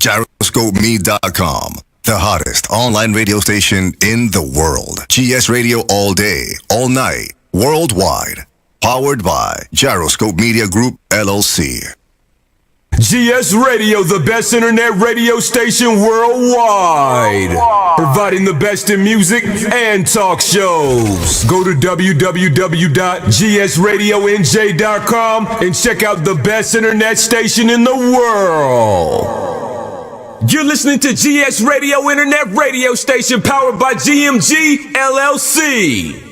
gyroscopeme.com, the hottest online radio station in the world. GS Radio all day, all night, worldwide. Powered by Gyroscope Media Group, LLC. GS Radio, the best internet radio station worldwide. Providing the best in music and talk shows. Go to www.gsradionj.com and check out the best internet station in the world. You're listening to GS Radio, internet radio station powered by GMG LLC.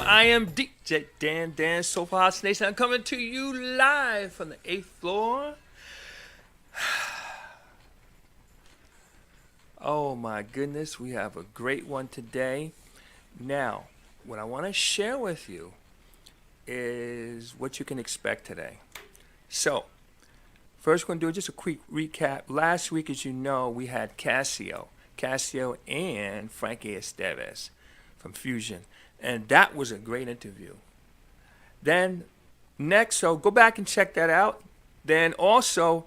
I am DJ Dan Soulful House Nation. I'm coming to you live from the 8th floor. Oh my goodness, we have a great one today. Now, what I want to share with you is what you can expect today. So, first we're going to do just a quick recap. Last week, as you know, we had Casio and Frankie Esteves from Fusion. And that was a great interview. Then next, so go back and check that out. Then also,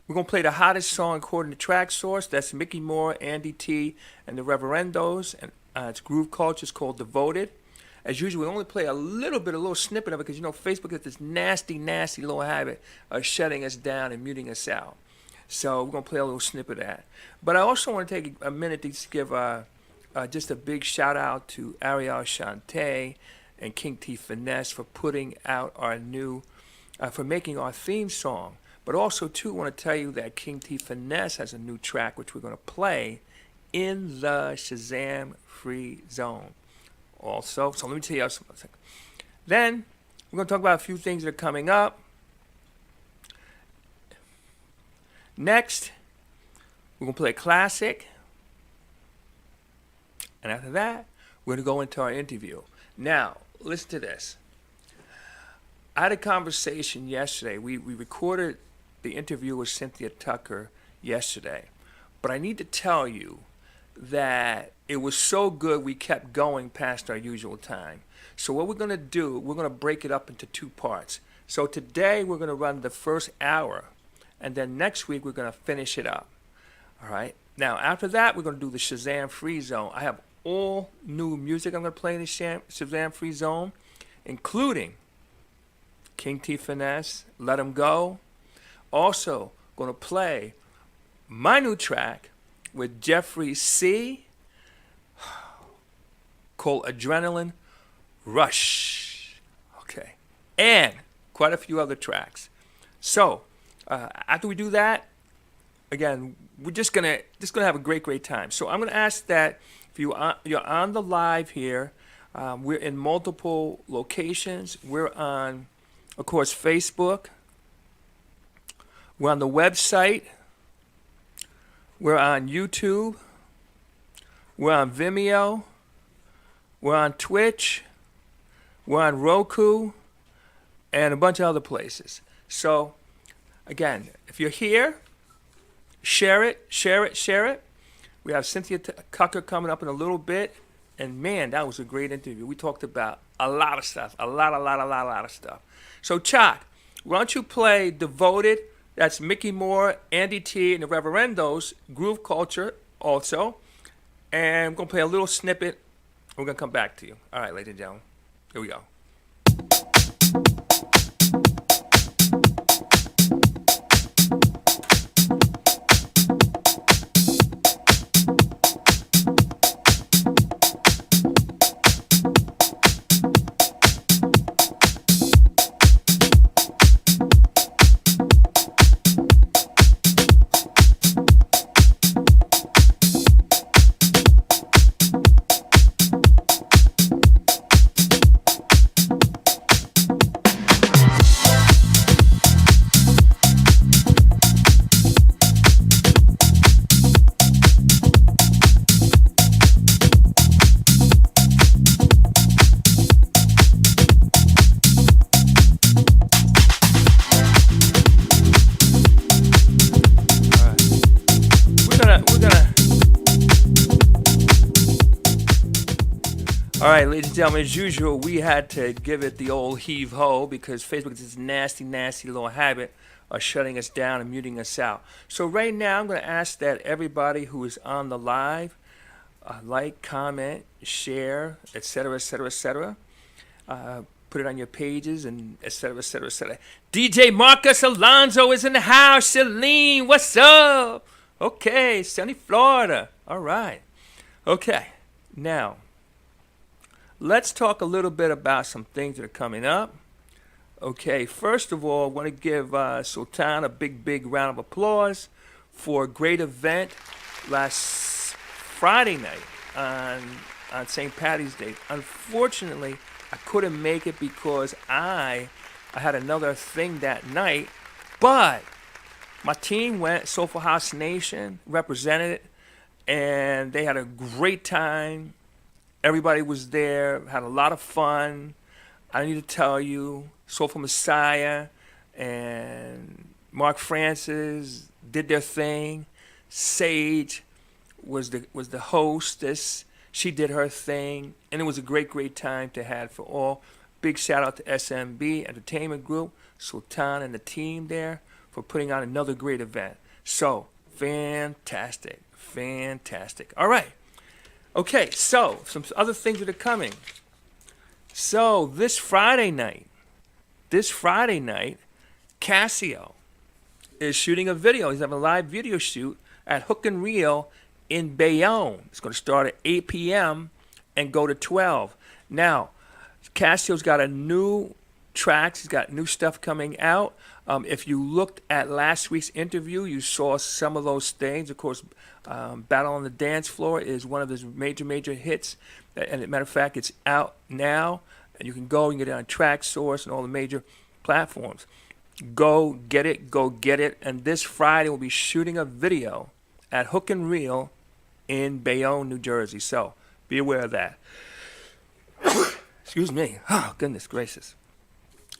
we're going to play the hottest song according to Track Source. That's Mickey Moore, Andy T, and the Reverendos. And it's Groove Culture. It's called Devoted. As usual, we only play a little snippet of it because, you know, Facebook has this nasty little habit of shutting us down and muting us out. So we're going to play a little snippet of that. But I also want to take a minute to give just a big shout out to Ariel Shante and King T Finesse for putting out our new, for making our theme song. But also, too, I want to tell you that King T Finesse has a new track which we're going to play in the Shazam Free Zone. Also, so let me tell you something. Then, we're going to talk about a few things that are coming up. Next, we're going to play a classic. And after that, we're going to go into our interview. Now, listen to this. I had a conversation yesterday. We recorded the interview with Cynthia Tucker yesterday. But I need to tell you that it was so good we kept going past our usual time. So what we're going to do, we're going to break it up into two parts. So today we're going to run the first hour. And then next week we're going to finish it up. All right? Now, after that, we're going to do the Shazam Free Zone. I have all new music I'm going to play in the Shazam Free Zone, including King T Finesse, Let 'Em Go. Also, going to play my new track with Jeffrey C. called Adrenaline Rush. Okay. And quite a few other tracks. So, after we do that, again, we're just gonna have a great time. So I'm gonna ask that if you're on the live here, we're in multiple locations. We're on, of course, Facebook. We're on the website. We're on YouTube. We're on Vimeo. We're on Twitch. We're on Roku, and a bunch of other places. So, again, if you're here, share it. We have Cynthia Tucker coming up in a little bit. And man, that was a great interview. We talked about a lot of stuff, a lot of stuff. So, Chuck, why don't you play Devoted? That's Mickey Moore, Andy T, and the Reverendos, Groove Culture also. And I'm going to play a little snippet. We're going to come back to you. All right, ladies and gentlemen. Here we go. All right, ladies and gentlemen, as usual, we had to give it the old heave-ho because Facebook has this nasty, nasty little habit of shutting us down and muting us out. So right now, I'm going to ask that everybody who is on the live like, comment, share, etc., etc., etc. Put it on your pages and etc., etc., etc. DJ Marcus Alonso is in the house. Celine, what's up? Okay, sunny Florida. All right. Okay, now let's talk a little bit about some things that are coming up. Okay, first of all, I want to give Sultan a big round of applause for a great event last Friday night on St. Patty's Day. Unfortunately, I couldn't make it because I had another thing that night, but my team went, Soulful House Nation represented it, and they had a great time. Everybody was there, had a lot of fun. I need to tell you, Soulful Messiah and Mark Francis did their thing. Sage was the hostess. She did her thing, and it was a great time to have for all. Big shout out to SMB Entertainment Group, Sultan and the team there for putting on another great event. So, fantastic. All right. Okay, so some other things that are coming. So this Friday night, Casio is shooting a video. He's having a live video shoot at Hook and Reel in Bayonne. It's going to start at 8 p.m. and go to 12. Now, Casio's got a new tracks. He's got new stuff coming out. If you looked at last week's interview, you saw some of those things. Of course, Battle on the Dance Floor is one of his major hits. And as a matter of fact, it's out now. And you can go and get it on TrackSource and all the major platforms. Go get it. And this Friday, we'll be shooting a video at Hook and Reel in Bayonne, New Jersey. So be aware of that. Excuse me. Oh, goodness gracious.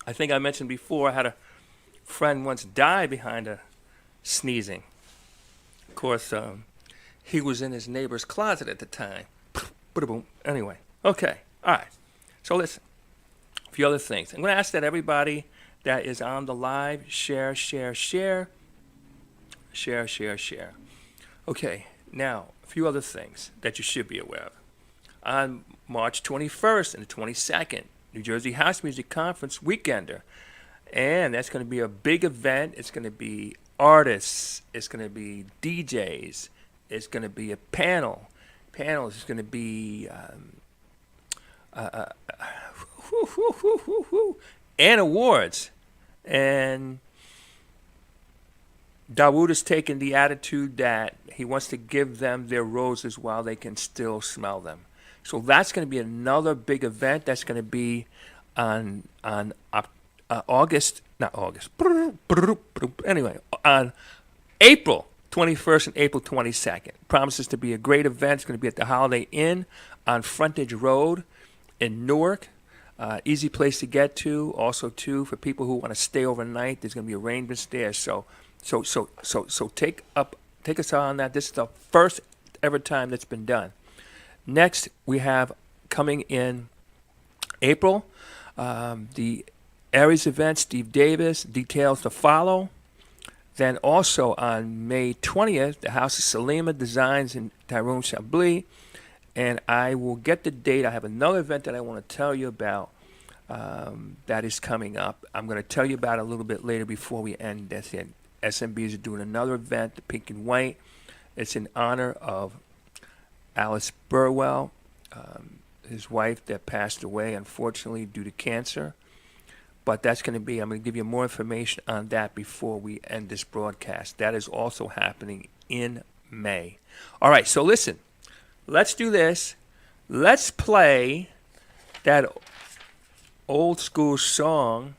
I think I mentioned before I had a friend once die behind a sneezing. Of course, he was in his neighbor's closet at the time. Anyway, okay, all right. So listen, a few other things. I'm going to ask that everybody that is on the live share. Okay, now a few other things that you should be aware of. On March 21st and the 22nd, New Jersey House Music Conference Weekender. And that's going to be a big event. It's going to be artists. It's going to be DJs. It's going to be a panel. It's going to be and awards. And Dawood has taken the attitude that he wants to give them their roses while they can still smell them. So that's going to be another big event. That's going to be on April 21st and April 22nd. Promises to be a great event. It's going to be at the Holiday Inn on Frontage Road in Newark. Easy place to get to. Also, too, for people who want to stay overnight, there's going to be arrangements there. So take us on that. This is the first ever time that's been done. Next, we have coming in April, the Aries event, Steve Davis, details to follow. Then also on May 20th, the House of Salima Designs in Tyrone Chablis. And I will get the date. I have another event that I want to tell you about that is coming up. I'm going to tell you about it a little bit later before we end this. SMB is doing another event, the Pink and White. It's in honor of Alice Burwell, his wife that passed away, unfortunately, due to cancer. But that's going to be, I'm going to give you more information on that before we end this broadcast. That is also happening in May. All right, so listen, let's do this. Let's play that old school song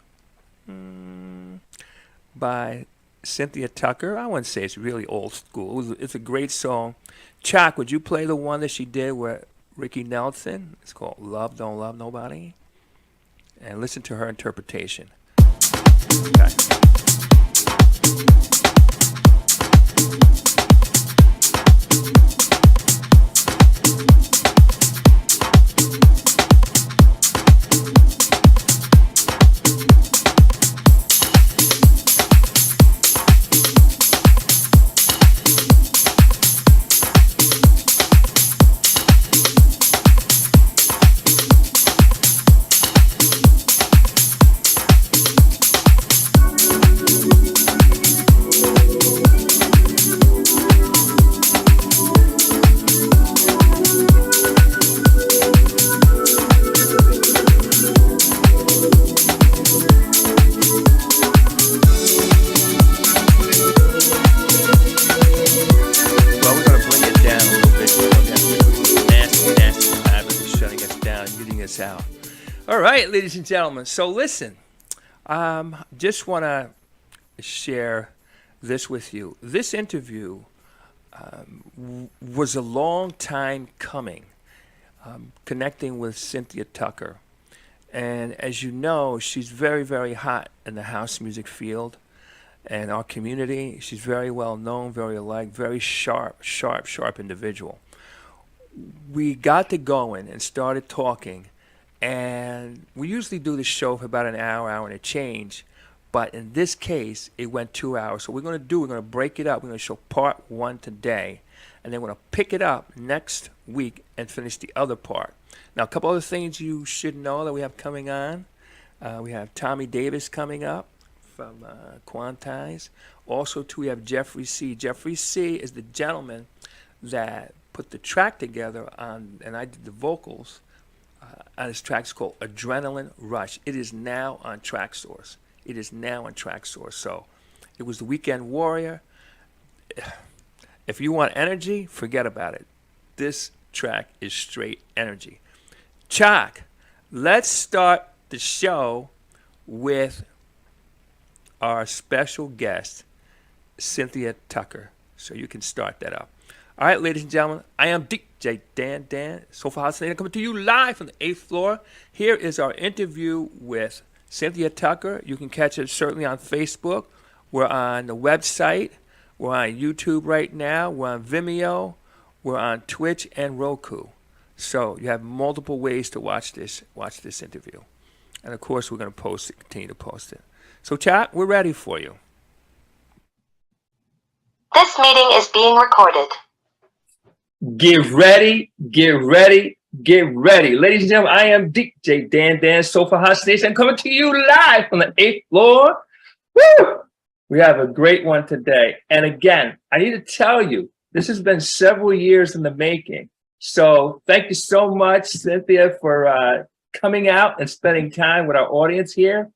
by Cynthia Tucker. I wouldn't say it's really old school. It's a great song. Chuck, would you play the one that she did with Ricky Nelson? It's called Love Don't Love Nobody. And listen to her interpretation. Okay. Ladies and gentlemen, so listen, just want to share this with you. This interview was a long time coming, connecting with Cynthia Tucker. And as you know, she's very, very hot in the house music field and our community. She's very well known, very liked, very sharp individual. We got to going and started talking. And we usually do the show for about an hour and a change. But in this case, it went 2 hours. So we're going to break it up. We're going to show part one today. And then we're going to pick it up next week and finish the other part. Now, a couple other things you should know that we have coming on. We have Tommy Davis coming up from Quantize. Also, too, we have Jeffrey C. Jeffrey C. is the gentleman that put the track together on, and I did the vocals. On his track. It's called Adrenaline Rush. It is now on TrackSource. So it was the Weekend Warrior. If you want energy, forget about it. This track is straight energy. Chuck, let's start the show with our special guest, Cynthia Tucker. So you can start that up. All right, ladies and gentlemen, I am DJ Dan, Sofa House Nation, coming to you live from the 8th floor. Here is our interview with Cynthia Tucker. You can catch it certainly on Facebook. We're on the website. We're on YouTube right now. We're on Vimeo. We're on Twitch and Roku. So you have multiple ways to watch this interview. And of course, we're going to post it, continue to post it. So chat, we're ready for you. This meeting is being recorded. Get ready. Ladies and gentlemen, I am DJ Dan, Sofa House Nation. I'm coming to you live from the 8th floor. Woo! We have a great one today. And again, I need to tell you, this has been several years in the making. So thank you so much, Cynthia, for coming out and spending time with our audience here.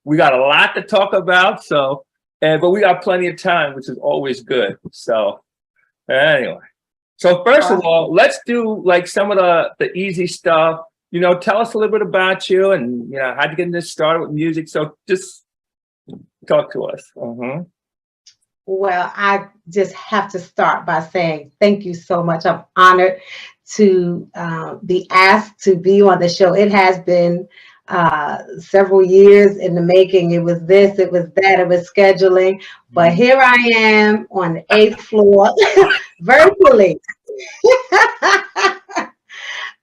We got a lot to talk about, but we got plenty of time, which is always good. So anyway. So first of all, let's do like some of the easy stuff. Tell us a little bit about you and, how'd you get this started with music? So just talk to us. Uh-huh. Well, I just have to start by saying thank you so much. I'm honored to be asked to be on the show. It has been several years in the making. It was this, it was that, it was scheduling. But here I am on the 8th floor virtually.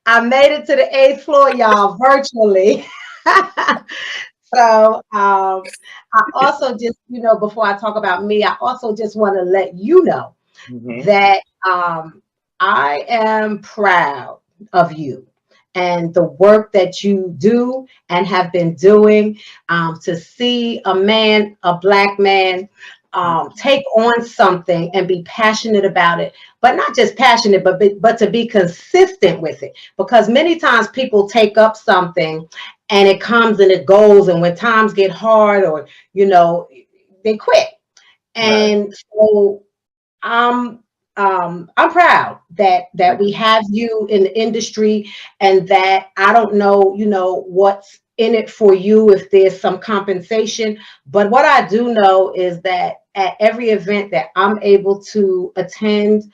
I made it to the 8th floor, y'all, virtually. So I also just, before I talk about me, I also just want to let you know that I am proud of you and the work that you do and have been doing. To see a man, a Black man, take on something and be passionate about it, but not just passionate, but to be consistent with it. Because many times people take up something and it comes and it goes, and when times get hard, or they quit. And so I'm proud that we have you in the industry, and that I don't know, what's in it for you, if there's some compensation. But what I do know is that at every event that I'm able to attend,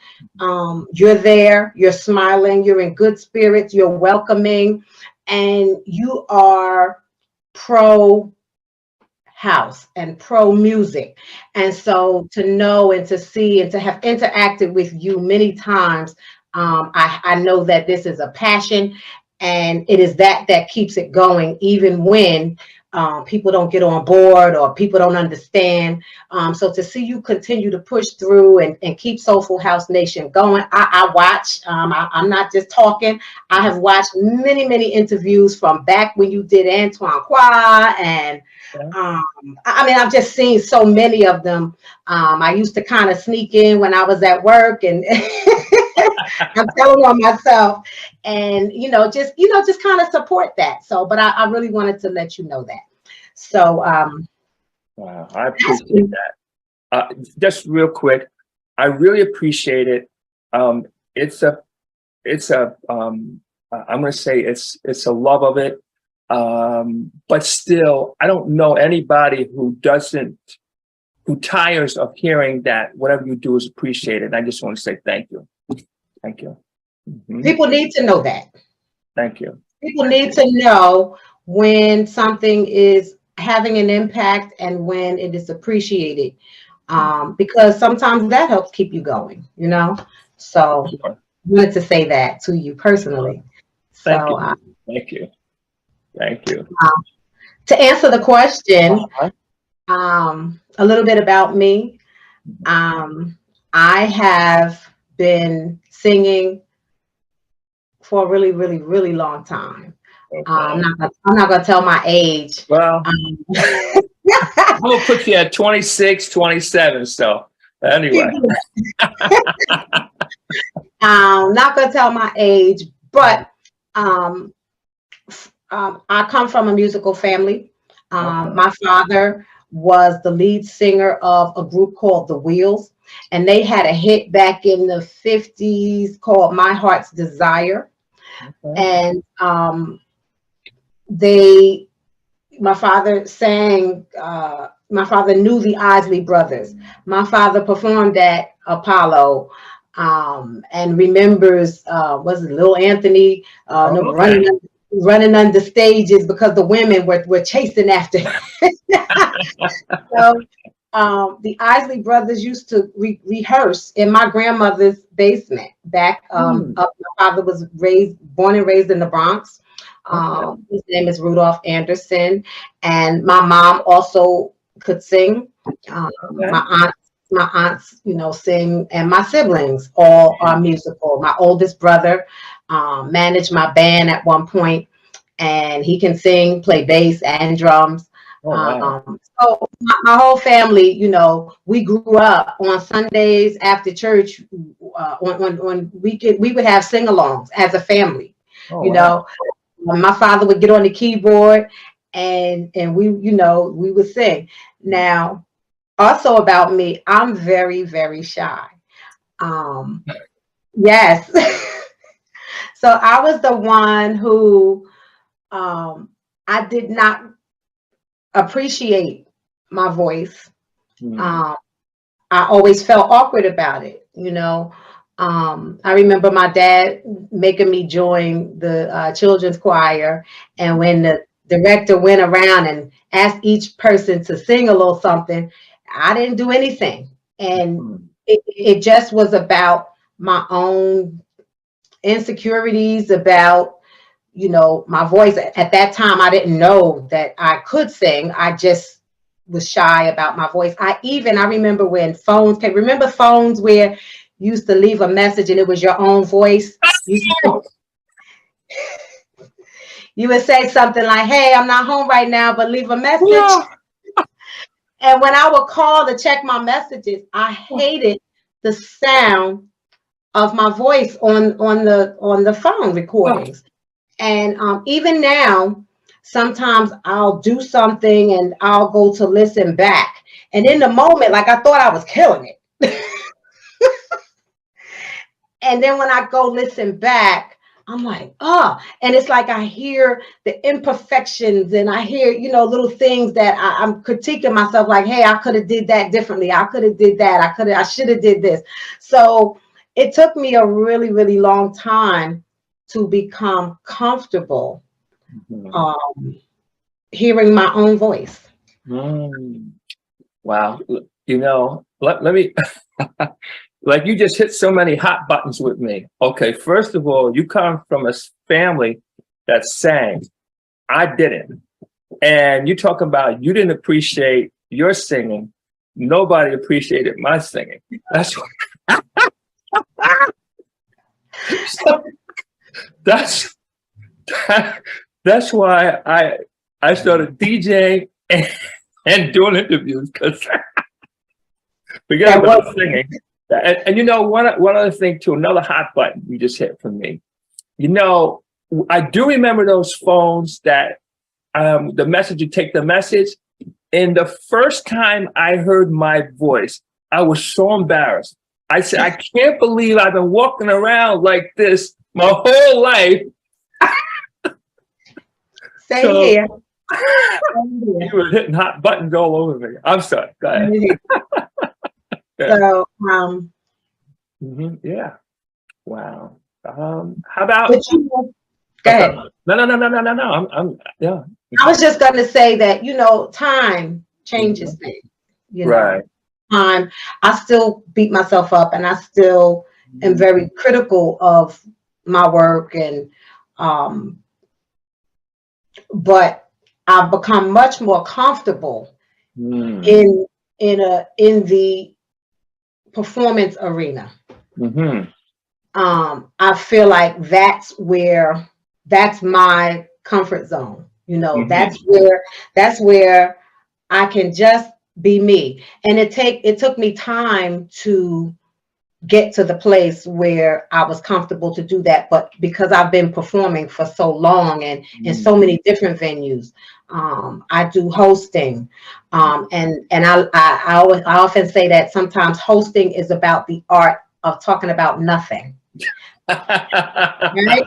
you're there, you're smiling, you're in good spirits, you're welcoming, and you are pro house and pro music. And so to know and to see and to have interacted with you many times, I know that this is a passion, and it is that keeps it going, even when people don't get on board or people don't understand. So to see you continue to push through and keep Soulful House Nation going, I watch. I'm not just talking. I have watched many interviews from back when you did Antoine Qua, and I mean, I've just seen so many of them. I used to kind of sneak in when I was at work, and I'm telling on myself, and just kind of support that. So, but I really wanted to let you know that. So, wow, I appreciate that. Just real quick, I really appreciate it. It's a I'm going to say it's a love of it. But still, I don't know anybody who tires of hearing that whatever you do is appreciated. And I just want to say thank you. Thank you. People need to know that. Thank you. People need to know when something is having an impact and when it is appreciated, because sometimes that helps keep you going, So Sure. I wanted to say that to you personally. Thank So, you. Thank you. Thank you. To answer the question, a little bit about me. I have been singing for a really long time. Okay. I'm not gonna tell my age. Well, I'm going to put you at 26, 27. So anyway. I'm not gonna tell my age, but I come from a musical family. My father was the lead singer of a group called The Wheels, and they had a hit back in the 50s called My Heart's Desire. And my father sang, my father knew the Isley Brothers. My father performed at Apollo, and remembers, was it Lil Anthony, running under stages because the women were chasing after him. So the Isley Brothers used to rehearse in my grandmother's basement back up. My father was born and raised in the Bronx. His name is Rudolph Anderson, and my mom also could sing. My aunts, sing, and my siblings all are musical. My oldest brother managed my band at one point, and he can sing, play bass and drums. So my whole family, we grew up on Sundays after church. On weekend, we would have sing-alongs as a family. My father would get on the keyboard, and we would sing. Now, also about me, I'm very shy. Yes. So I was the one who I did not appreciate my voice. I always felt awkward about it. I remember my dad making me join the children's choir, and when the director went around and asked each person to sing a little something, I didn't do anything. And it just was about my own insecurities, about you know, my voice at that time, I didn't know that I could sing. I just was shy about my voice. I remember when phones came. Remember phones where you used to leave a message and it was your own voice? You would say something like, "Hey, I'm not home right now, but leave a message." Yeah. And when I would call to check my messages, I hated the sound of my voice on the phone recordings. And even now, sometimes I'll do something and I'll go to listen back. And in the moment, like I thought I was killing it. And then when I go listen back, I'm like, oh, and it's like I hear the imperfections and I hear, you know, little things that I'm critiquing myself like, hey, I could have did that differently. I could have did that. I should have did this. So it took me a really, really long time to become comfortable hearing my own voice. Wow. You know, let me, like you just hit so many hot buttons with me. Okay, first of all, you come from a family that sang. I didn't. And you talk about you didn't appreciate your singing. Nobody appreciated my singing. That's that's that's why I started DJing and doing interviews, because forget about singing. And you know, one other thing too, another hot button you just hit for me. You know, I do remember those phones that the message, you take the message. And the first time I heard my voice, I was so embarrassed. I said, I can't believe I've been walking around like this my whole life. Same here. You were hitting hot buttons all over me. I'm sorry. Go ahead. So, yeah. Wow. How about? Go ahead. No. Yeah. I was just going to say that, you know, time changes things. You know, right. Time. I still beat myself up, and I still am very critical of my work, and but I've become much more comfortable in the performance arena. I feel like that's my comfort zone. You know, that's where I can just be me. And it took me time to get to the place where I was comfortable to do that. But because I've been performing for so long and in so many different venues, I do hosting. And I often say that sometimes hosting is about the art of talking about nothing. Right?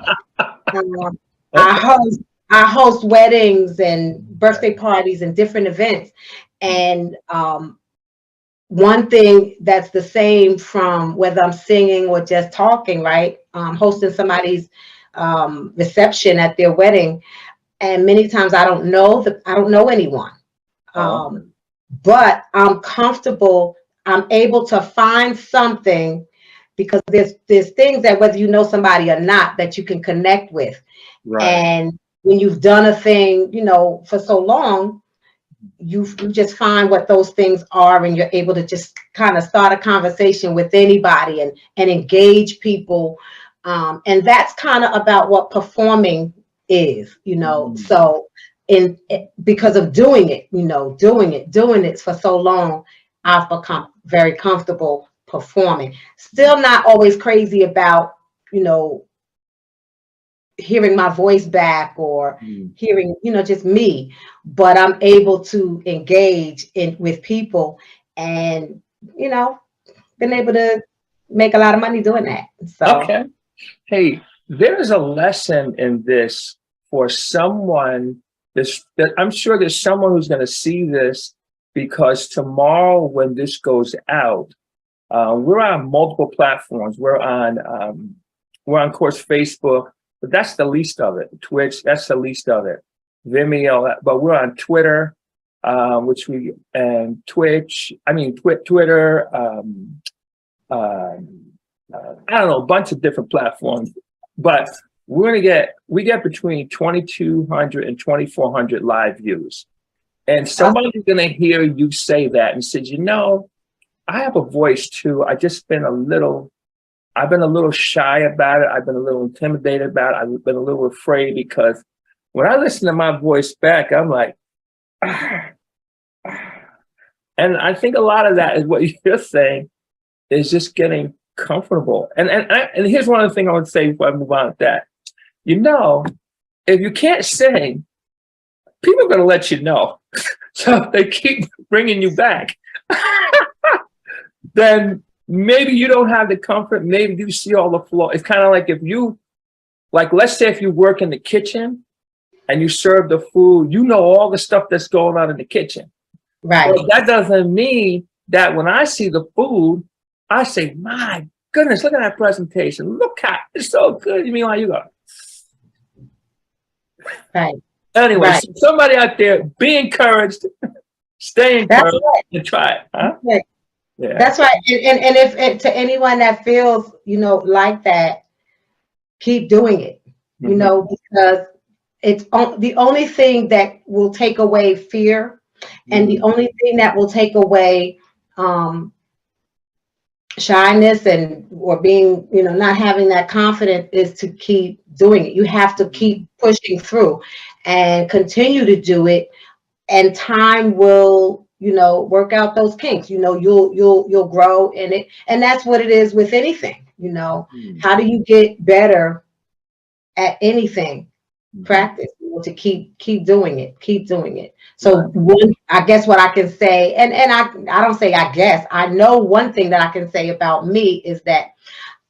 I host weddings and birthday parties and different events. And one thing that's the same from whether I'm singing or just talking, right? Hosting somebody's reception at their wedding. And many times I don't know anyone. But I'm comfortable. I'm able to find something, because there's things that whether you know somebody or not that you can connect with. Right. And when you've done a thing, you know, for so long, you just find what those things are, and you're able to just kind of start a conversation with anybody and engage people. And that's kind of about what performing is, you know. So because of doing it, you know, doing it for so long, I've become very comfortable performing. Still not always crazy about, you know, hearing my voice back or hearing, you know, just me, but I'm able to engage with people, and, you know, been able to make a lot of money doing that. So, okay. Hey, there's a lesson in this for someone. I'm sure there's someone who's going to see this, because tomorrow when this goes out, we're on multiple platforms. We're on, of course, Facebook. But that's the least of it. Twitch, that's the least of it. Vimeo, but we're on Twitter, Twitch. I mean, Twitter. I don't know, a bunch of different platforms. But we get between 2,200 and 2,400 live views. And somebody's going to hear you say that and says, you know, I have a voice too. I've been a little shy about it. I've been a little intimidated about it. I've been a little afraid because when I listen to my voice back, I'm like, ah, ah. And I think a lot of that is what you're saying is just getting comfortable. And here's one of the things I would say before I move on with that. You know, if you can't sing, people are going to let you know. So if they keep bringing you back, then maybe you don't have the comfort. Maybe you see all the flaws. It's kind of like let's say if you work in the kitchen and you serve the food, you know all the stuff that's going on in the kitchen. Right. But that doesn't mean that when I see the food, I say, my goodness, look at that presentation. Look how it's so good. You mean why you go? Right. Anyway, Right. So somebody out there, be encouraged, stay encouraged, and try it. Huh? Right. Yeah. That's right. And if to anyone that feels, like that, keep doing it, because it's the only thing that will take away fear, and the only thing that will take away shyness or being, not having that confidence is to keep doing it. You have to keep pushing through and continue to do it, and time will, work out those kinks. You'll grow in it, and that's what it is with anything. How do you get better at anything? Practice, to keep doing it. So I guess what I can say, and I don't say I guess, I know one thing that I can say about me is that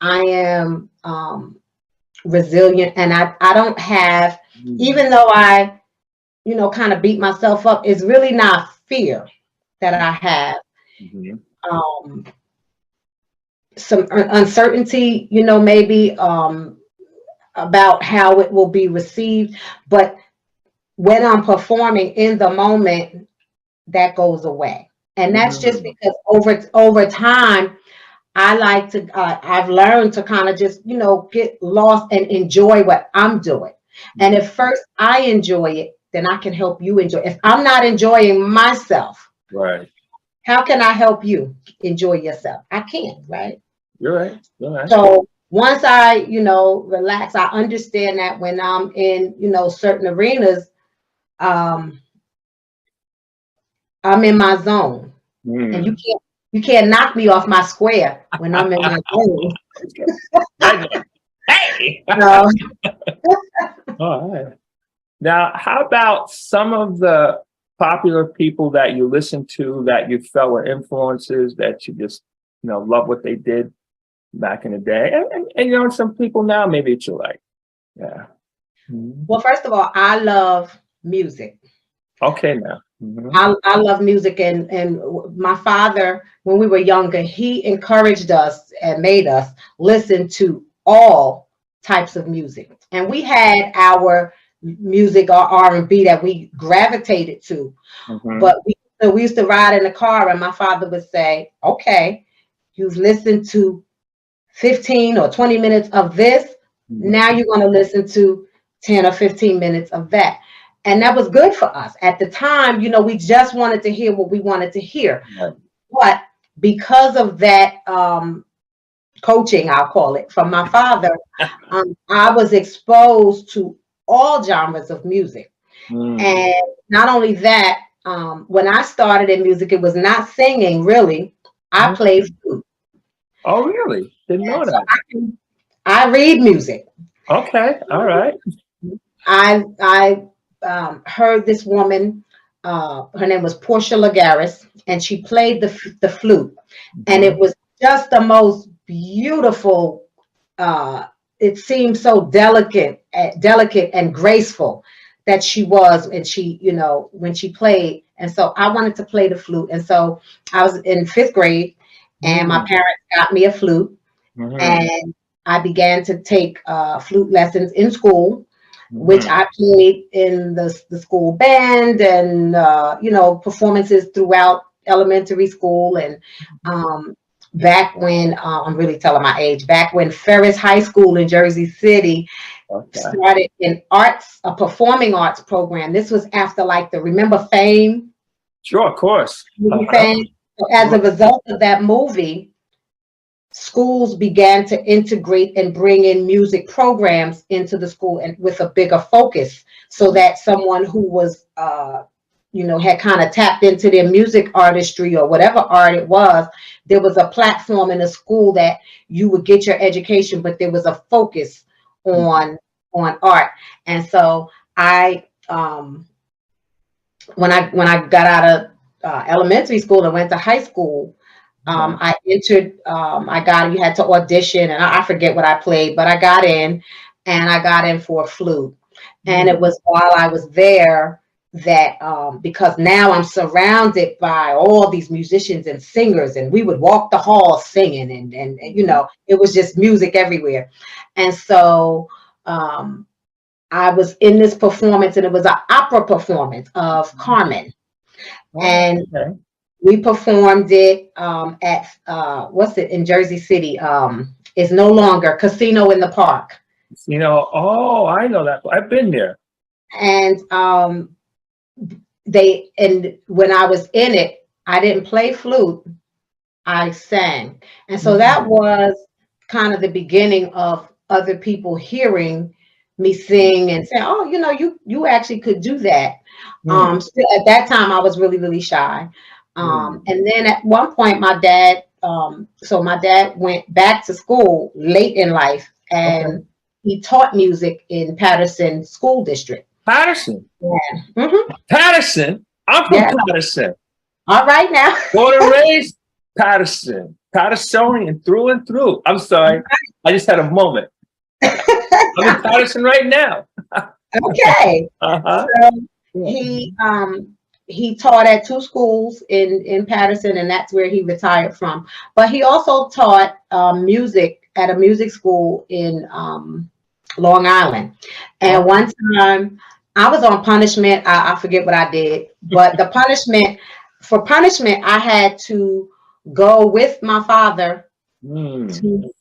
I am resilient, and I don't have, even though I kind of beat myself up, it's really not fear that I have. Some uncertainty, maybe about how it will be received, but when I'm performing in the moment, that goes away. And that's just because over time, I like to, I've learned to kind of just, get lost and enjoy what I'm doing. And if first I enjoy it, then I can help you enjoy. If I'm not enjoying myself, right, how can I help you enjoy yourself? I can't, right? You're right. So once I, relax, I understand that when I'm in, certain arenas, I'm in my zone, and you can't knock me off my square when I'm in my zone. Hey. No. All right. Now, how about some of the popular people that you listen to that you felt were influences that you just, love what they did back in the day, and some people now maybe it's you like, yeah. Well, first of all, I love music. Okay, now. I love music, and my father, when we were younger, he encouraged us and made us listen to all types of music, and we had our music or R&B that we gravitated to, but we used to ride in the car, and my father would say, okay, you've listened to 15 or 20 minutes of this, now you're going to listen to 10 or 15 minutes of that. And that was good for us. At the time, we just wanted to hear what we wanted to hear. Right. But because of that coaching, I'll call it, from my father, I was exposed to all genres of music. And not only that, when I started in music, it was not singing, really. I played flute. Oh, really? Didn't know that. So I read music. Okay, all right. I heard this woman, her name was Portia Lagaris, and she played the flute, and it was just the most beautiful. It seemed so delicate and graceful that she was, and she, when she played. And so I wanted to play the flute, and so I was in 5th grade, and my parents got me a flute, and I began to take flute lessons in school, which I played in the school band and, performances throughout elementary school. And back when I'm really telling my age, back when Ferris High School in Jersey City started an arts, a performing arts program. This was after like remember Fame? Sure, of course. Movie Fame. So as a result of that movie, schools began to integrate and bring in music programs into the school and with a bigger focus, so that someone who was had kind of tapped into their music artistry or whatever art it was, there was a platform in the school that you would get your education, but there was a focus on art. And so I when I got out of elementary school and went to high school, I entered, you had to audition, and I forget what I played, but I got in, and I got in for a flute. And it was while I was there that, because now I'm surrounded by all these musicians and singers, and we would walk the hall singing, and it was just music everywhere. And so I was in this performance, and it was an opera performance of Carmen. And we performed it at what's it in Jersey City? It's no longer Casino in the Park. Oh, I know that. I've been there. And when I was in it, I didn't play flute, I sang. And so that was kind of the beginning of other people hearing me sing and saying, oh, you actually could do that. Still, at that time, I was really, really shy. And then at one point, my dad went back to school late in life, and he taught music in Patterson School District. Patterson? Yeah. Patterson? I'm from Patterson. All right now. Born and raised Patterson. Pattersonian through and through. I'm sorry. I just had a moment. I'm in Patterson right now. Okay. So he taught at 2 schools in Patterson, and that's where he retired from. But he also taught music at a music school in Long Island. And one time I was on punishment. I forget what I did, but the punishment, I had to go with my father to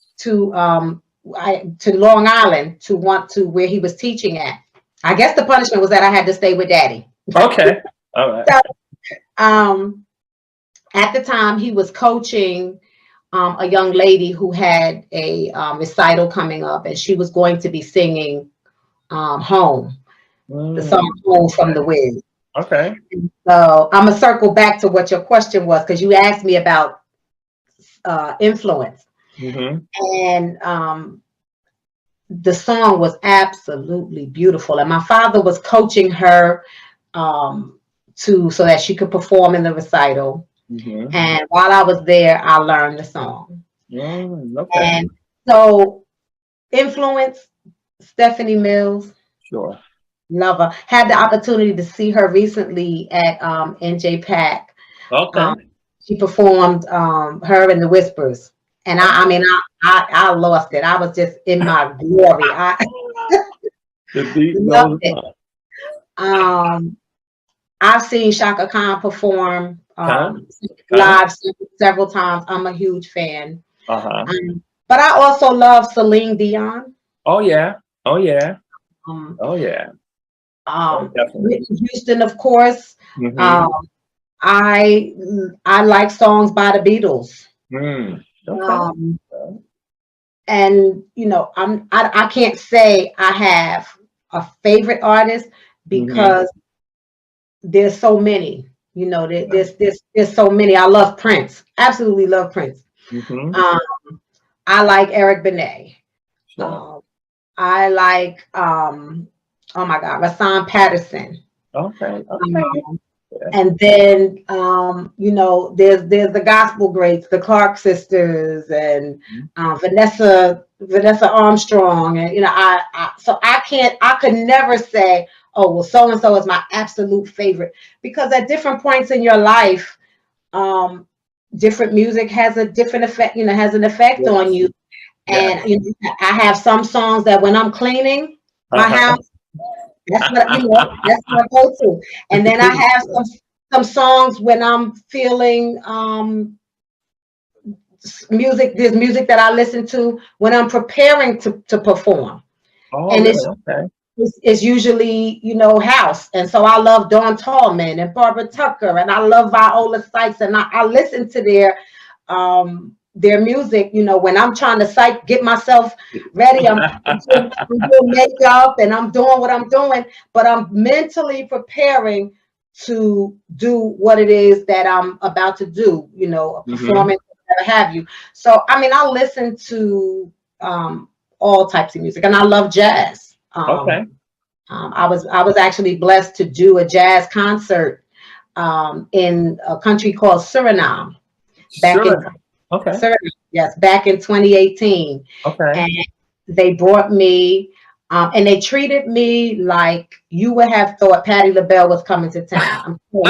Long Island to where he was teaching at. I guess the punishment was that I had to stay with Daddy. Okay. All right. So, at the time, he was coaching a young lady who had a recital coming up, and she was going to be singing Home, the song Home from the Wiz. Okay. So I'm gonna circle back to what your question was, because you asked me about influence. And the song was absolutely beautiful, and my father was coaching her so that she could perform in the recital. And while I was there, I learned the song. And so influence, Stephanie Mills. Sure. Love her. Had the opportunity to see her recently at NJ Pack. Okay. She performed her and the Whispers. And I lost it. I was just in my glory. The beat loved goes it. I've seen Shaka Khan perform live several times. I'm a huge fan. But I also love Celine Dion. Oh yeah. Whitney Houston, of course. I like songs by the Beatles. And I can't say I have a favorite artist, because there's so many. There's so many. I love Prince. Absolutely love Prince. I like Eric Benet. I like oh my God, Rasan Patterson. And then there's the gospel greats, the Clark sisters, and Vanessa Armstrong, and I could never say, oh well, so and so is my absolute favorite, because at different points in your life, different music has a different effect, has an effect on you. And I have some songs that when I'm cleaning my house, that's what I go to. And then I have some songs when I'm feeling music. There's music that I listen to when I'm preparing to perform, Oh, and really? Okay. it's usually, house. And so I love Dawn Tallman and Barbara Tucker, and I love Viola Sykes, and I listen to their music, when I'm trying to get myself ready. I'm doing makeup and I'm doing what I'm doing, but I'm mentally preparing to do what it is that I'm about to do, a performance, whatever have you. So, I mean, I listen to all types of music, and I love jazz. Okay. I was actually blessed to do a jazz concert in a country called Suriname back in Okay. Suriname, yes, back in 2018. Okay. And they brought me, and they treated me like you would have thought Patti LaBelle was coming to town. It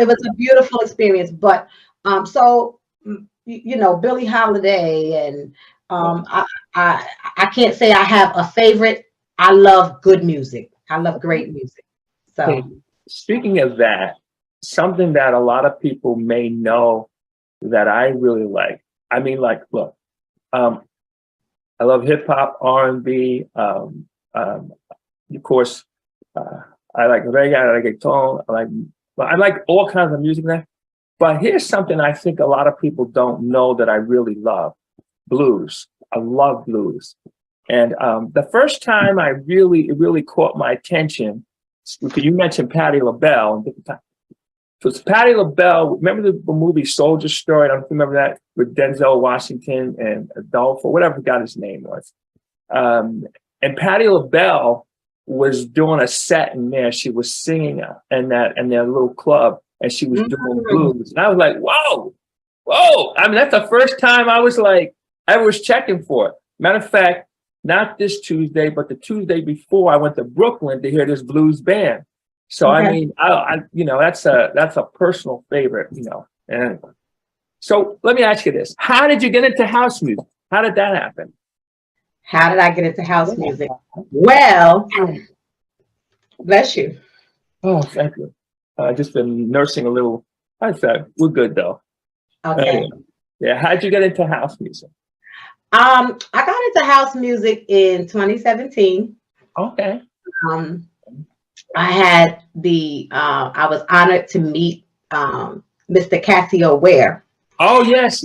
was a beautiful experience. But so Billie Holiday, and I can't say I have a favorite. I love good music. I love great music. So, Hey, speaking of that, something that a lot of people may know that I really like. I mean, like, look, I love hip hop, R&B. Of course, I like reggae, I like reggaeton, I like all kinds of music there. But here's something I think a lot of people don't know that I really love: blues. I love blues. And the first time it really caught my attention, because you mentioned Patti LaBelle. It was Patti LaBelle. Remember the movie Soldier Story? I don't know if you remember that, with Denzel Washington and Adolfo, whatever God his name was. And Patti LaBelle was doing a set in there. She was singing in their little club, and she was doing blues. And I was like, whoa. I mean, that's the first time I was checking for it. Matter of fact, not this Tuesday, but the Tuesday before, I went to Brooklyn to hear this blues band. So I mean, I that's a personal favorite, And so let me ask you this: how did you get into house music? How did that happen? How did I get into house music? Well, bless you. Oh, thank you. Just been nursing a little. I said we're good though. Okay. Yeah. How'd you get into house music? I got into house music in 2017. Okay. I had I was honored to meet Mr. Cassio Ware. Oh, yes.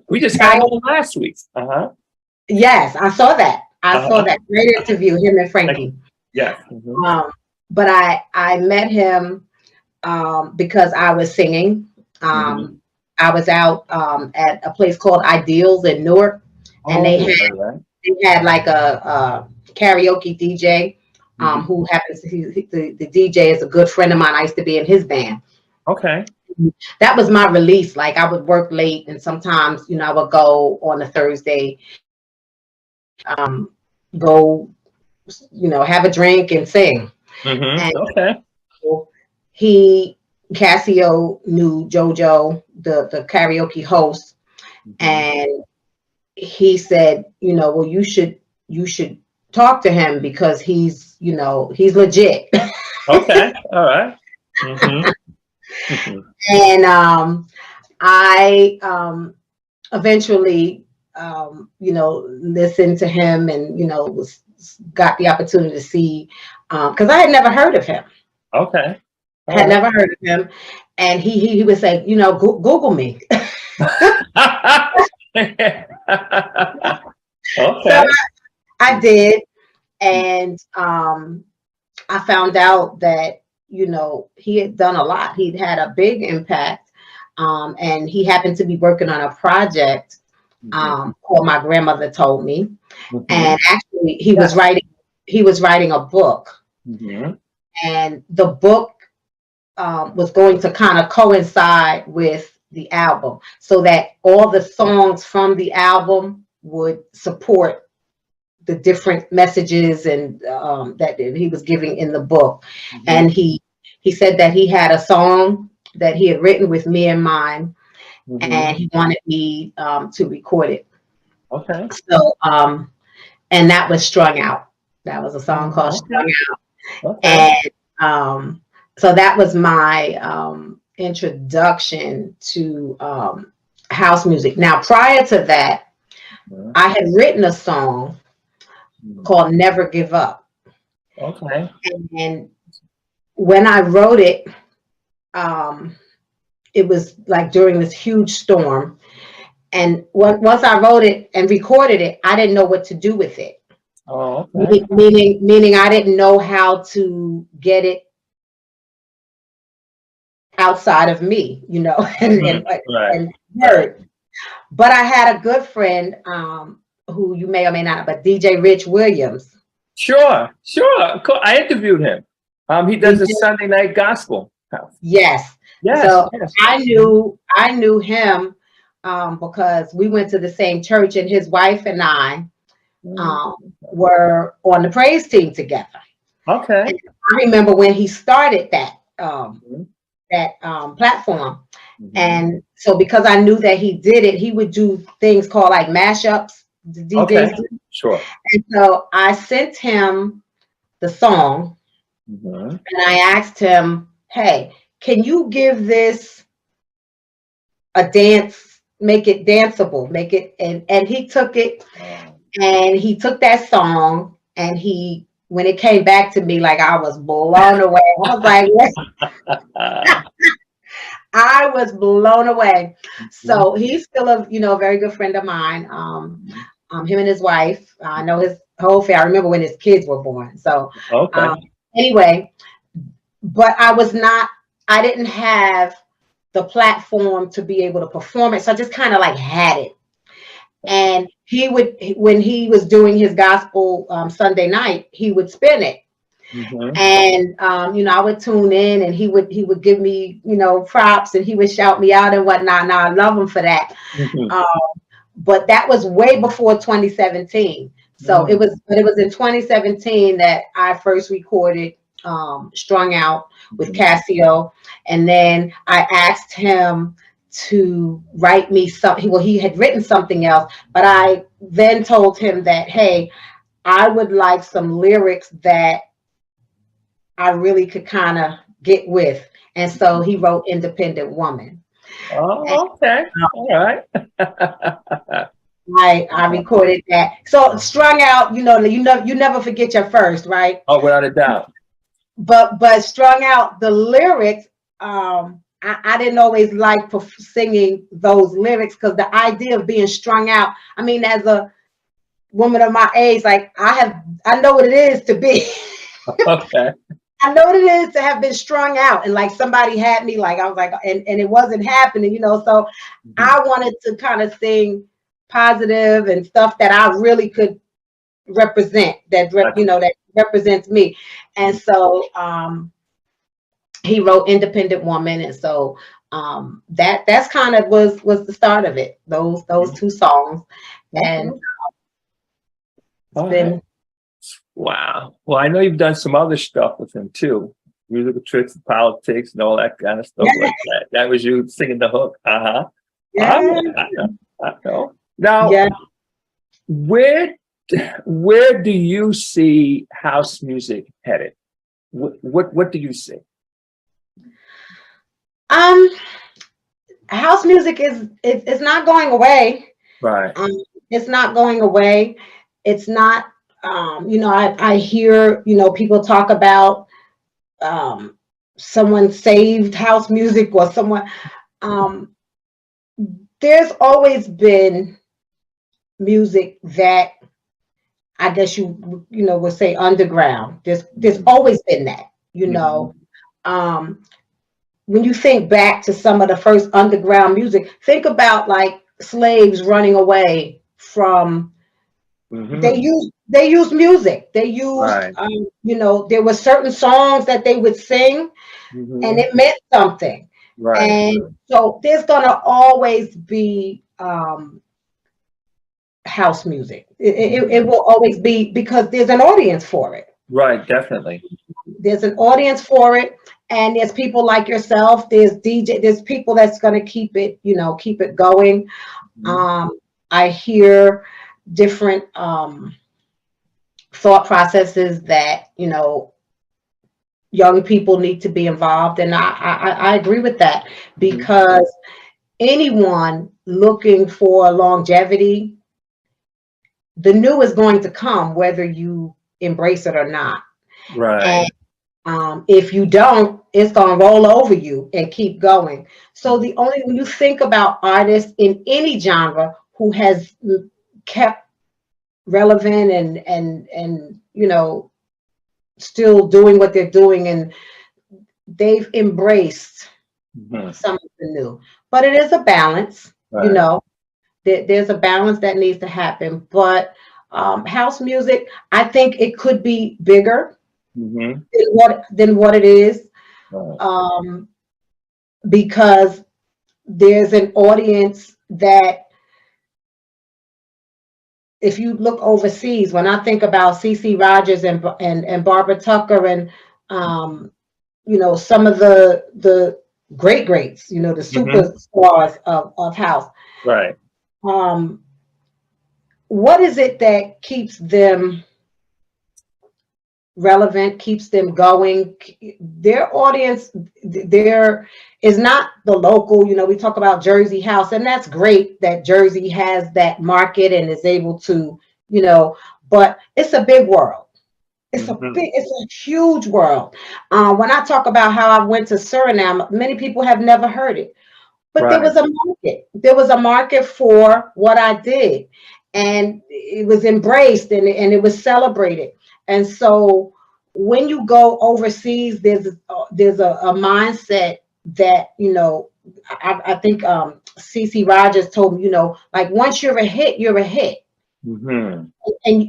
We just had him on last week. Yes, I saw that. I saw that great interview, him and Frankie. Yeah. But I met him because I was singing. I was out at a place called Ideals in Newark, and they had like a karaoke DJ who happens to the DJ is a good friend of mine. I used to be in his band. Okay. That was my release. Like, I would work late, and sometimes, I would go on a Thursday, go, have a drink and sing. And okay. Cassio knew JoJo, the karaoke host, and he said, well, you should talk to him because he's legit. Okay. All right. And I eventually listened to him, and got the opportunity to see, because I had never heard of him. Okay. Had never heard of him, and he would say, Google me. Okay. So I did, and I found out that he had done a lot. He'd had a big impact, and he happened to be working on a project called My Grandmother Told Me, and actually he was writing a book, and the book was going to kind of coincide with the album, so that all the songs from the album would support the different messages and that he was giving in the book. And he said that he had a song that he had written with me in mind, and he wanted me to record it. Okay. So and that was Strung Out. That was a song called Strung Out. Okay. And so that was my introduction to house music. Now, prior to that, I had written a song called Never Give Up. Okay. And when I wrote it, it was like during this huge storm. And once I wrote it and recorded it, I didn't know what to do with it. Oh, okay. Meaning I didn't know how to get it outside of me, and heard. But I had a good friend who you may or may not, but DJ Rich Williams. Sure. Cool. I interviewed him. He does the Sunday night gospel house. Yes. So I knew him because we went to the same church, and his wife and I were on the praise team together. Okay. And I remember when he started that platform. And so because I knew that he did it, he would do things called like mashups. The DJs do. Sure. And so I sent him the song, and I asked him, "Hey, can you give this a dance? Make it danceable. Make it." And he took it, and he took that song, and when it came back to me, like I was blown away. I was like, yes. I was blown away. So he's still a very good friend of mine. Him and his wife. I know his whole family. I remember when his kids were born. So anyway, but I didn't have the platform to be able to perform it. So I just kind of like had it. And when he was doing his gospel Sunday night, he would spin it. And I would tune in, and he would give me props, and he would shout me out and whatnot. Now I love him for that. But that was way before 2017. So it was in 2017 that I first recorded Strung Out with Casio, and then I asked him to write me something. Well, he had written something else, but I then told him that, hey, I would like some lyrics that I really could kind of get with. And so he wrote Independent Woman. Oh, okay. All right. I recorded that. So Strung Out, you never forget your first, right? Oh, without a doubt. But Strung Out, the lyrics, I didn't always like singing those lyrics, because the idea of being strung out, I mean, as a woman of my age, like I know what it is to be. Okay. I know what it is to have been strung out, and like somebody had me, like I was like, and it wasn't happening, so I wanted to kind of sing positive and stuff that I really could represent, that represents me. And so he wrote Independent Woman, and so that's kind of was the start of it, those two songs. And it's been wow. Well, I know you've done some other stuff with him too. Musical Tricks and Politics and all that kind of stuff like that. That was you singing the hook. Yeah. I know. Now, where do you see house music headed? What do you see? House music is not going away. Right. It's not going away. It's not. I hear people talk about someone saved house music, or someone. There's always been music that I guess you would say underground. There's always been that. When you think back to some of the first underground music, think about like slaves running away from. They use music. They use, there were certain songs that they would sing, and it meant something. Right. And so there's gonna always be house music. It will always be, because there's an audience for it. Right. Definitely. There's an audience for it, and there's people like yourself. There's there's people that's gonna keep it going. I hear different thought processes that young people need to be involved, and I agree with that, because anyone looking for longevity, the new is going to come whether you embrace it or not. Right. And if you don't, it's going to roll over you and keep going. So when you think about artists in any genre who has kept relevant and still doing what they're doing, and they've embraced some of the new, but it is a balance. Right. There's a balance that needs to happen. But house music, I think it could be bigger than what it is, Right. because there's an audience that, if you look overseas, when I think about CC Rogers and Barbara Tucker and some of the greats, the superstars of house. Right. What is it that keeps them relevant, keeps them going? Their audience, there is not the local, we talk about Jersey house, and that's great that Jersey has that market and is able to, but it's a big world. It's a huge world. When I talk about how I went to Suriname, many people have never heard it, but there was a market. There was a market for what I did, and it was embraced and it was celebrated. And so when you go overseas, there's a mindset that, I think CC Rogers told me, like, once you're a hit, you're a hit. And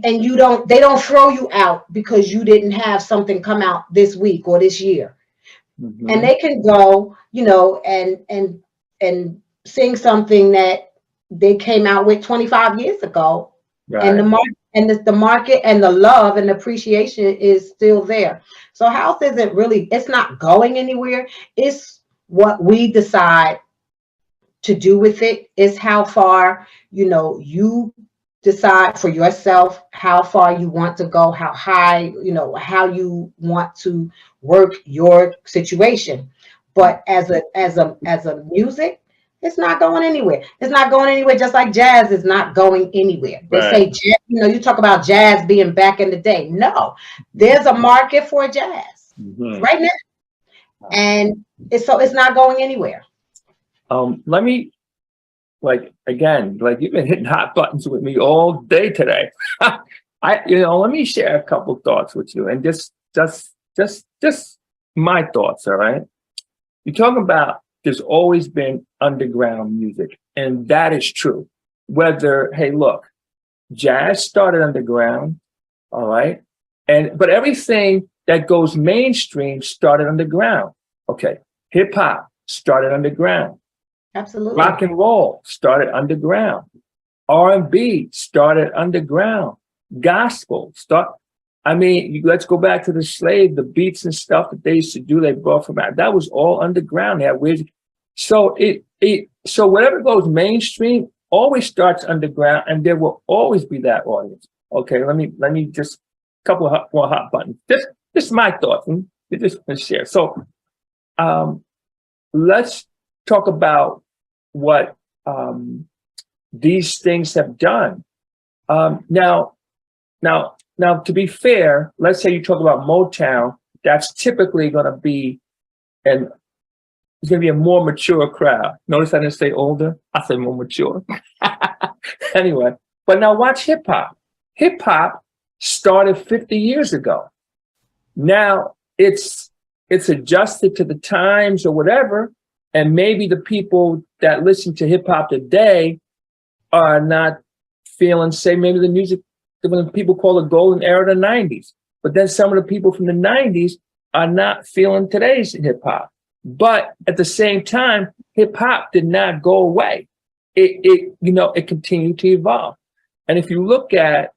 they don't throw you out because you didn't have something come out this week or this year. And they can go, and sing something that they came out with 25 years ago. Right. And the market and the love and appreciation is still there. So house isn't really, it's not going anywhere. It's what we decide to do with it. It's how far, you decide for yourself how far you want to go, how high, how you want to work your situation. But as a music, it's not going anywhere. It's not going anywhere, just like jazz is not going anywhere. They say jazz, you talk about jazz being back in the day. No, there's a market for jazz right now. And it's not going anywhere. Let me, again, you've been hitting hot buttons with me all day today. Let me share a couple thoughts with you, and just my thoughts. All right. You're talking about there's always been underground music, and that is true. Hey, look, jazz started underground, all right? But everything that goes mainstream started underground. Okay, hip hop started underground. Absolutely. Rock and roll started underground. R&B started underground. Gospel let's go back to the slave, the beats and stuff that they used to do, they brought from that was all underground. They had ways. So so whatever goes mainstream always starts underground, and there will always be that audience. Okay, let me just a couple of more hot buttons. Just my thoughts, and just share. So let's talk about what these things have done. Now, to be fair, let's say you talk about Motown, that's typically going to be it's going to be a more mature crowd. Notice I didn't say older, I said more mature. Anyway, but now watch hip hop. Hip hop started 50 years ago. Now it's adjusted to the times or whatever, and maybe the people that listen to hip hop today are not feeling, say, maybe the music when people call the golden era of the 90s. But then some of the people from the 90s are not feeling today's hip hop. But at the same time, hip hop did not go away. It continued to evolve. And if you look at